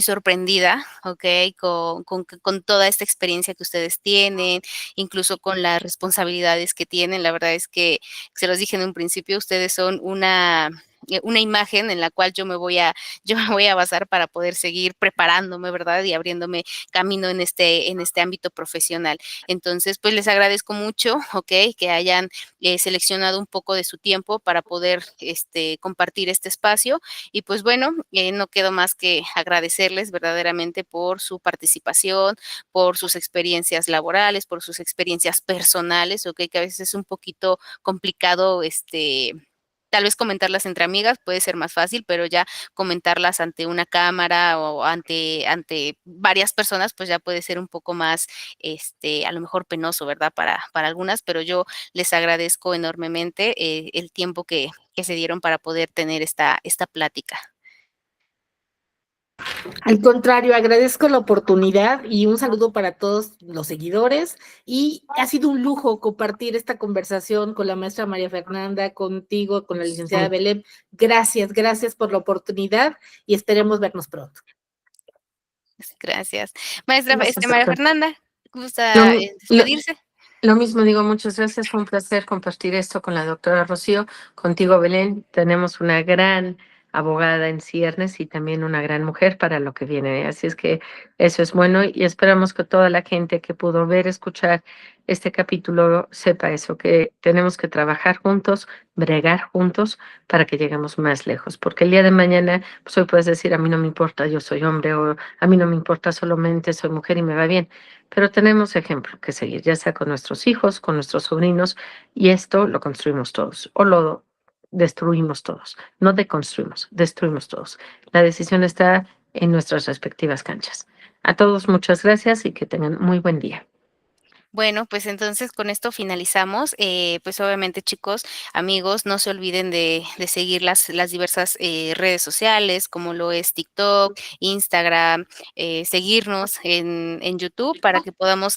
sorprendida, ¿ok? Con toda esta experiencia que ustedes tienen, incluso con las responsabilidades que tienen. La verdad es que, se los dije en un principio, ustedes son una imagen en la cual yo me voy a basar para poder seguir preparándome, ¿verdad? Y abriéndome camino en este ámbito profesional. Entonces, pues les agradezco mucho, ¿ok? Que hayan seleccionado un poco de su tiempo para poder compartir este espacio. Y pues bueno, no quedo más que agradecerles verdaderamente por su participación, por sus experiencias laborales, por sus experiencias personales, ¿ok? Que a veces es un poquito complicado, tal vez comentarlas entre amigas puede ser más fácil, pero ya comentarlas ante una cámara o ante varias personas, pues ya puede ser un poco más, a lo mejor penoso, ¿verdad? Para algunas, pero yo les agradezco enormemente el tiempo que se dieron para poder tener esta plática. Al contrario, agradezco la oportunidad y un saludo para todos los seguidores. Y ha sido un lujo compartir esta conversación con la maestra María Fernanda, contigo, con la licenciada Belén. Gracias, gracias por la oportunidad y esperemos vernos pronto. Gracias. Maestra Gracias, María doctor. Fernanda, ¿gusta despedirse? Lo mismo digo, muchas gracias. Fue un placer compartir esto con la doctora Rocío. Contigo, Belén, tenemos una gran abogada en ciernes y también una gran mujer para lo que viene. Así es que eso es bueno y esperamos que toda la gente que pudo ver, escuchar este capítulo sepa eso, que tenemos que trabajar juntos, bregar juntos para que lleguemos más lejos. Porque el día de mañana, pues hoy puedes decir, a mí no me importa, yo soy hombre, o a mí no me importa, solamente soy mujer y me va bien. Pero tenemos ejemplo que seguir, ya sea con nuestros hijos, con nuestros sobrinos, y esto lo construimos todos, o lo destruimos todos. No deconstruimos, destruimos todos. La decisión está en nuestras respectivas canchas. A todos muchas gracias y que tengan muy buen día. Bueno, pues entonces con esto finalizamos. Pues obviamente, chicos, amigos, no se olviden de seguir las diversas redes sociales, como lo es TikTok, Instagram, seguirnos en YouTube para que podamos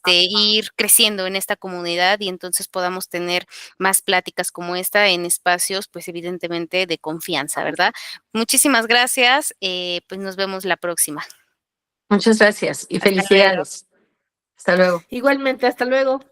ir creciendo en esta comunidad y entonces podamos tener más pláticas como esta en espacios, pues evidentemente de confianza, ¿verdad? Muchísimas gracias. Pues nos vemos la próxima. Muchas gracias y Hasta luego. felicidades. Hasta luego. Igualmente, hasta luego.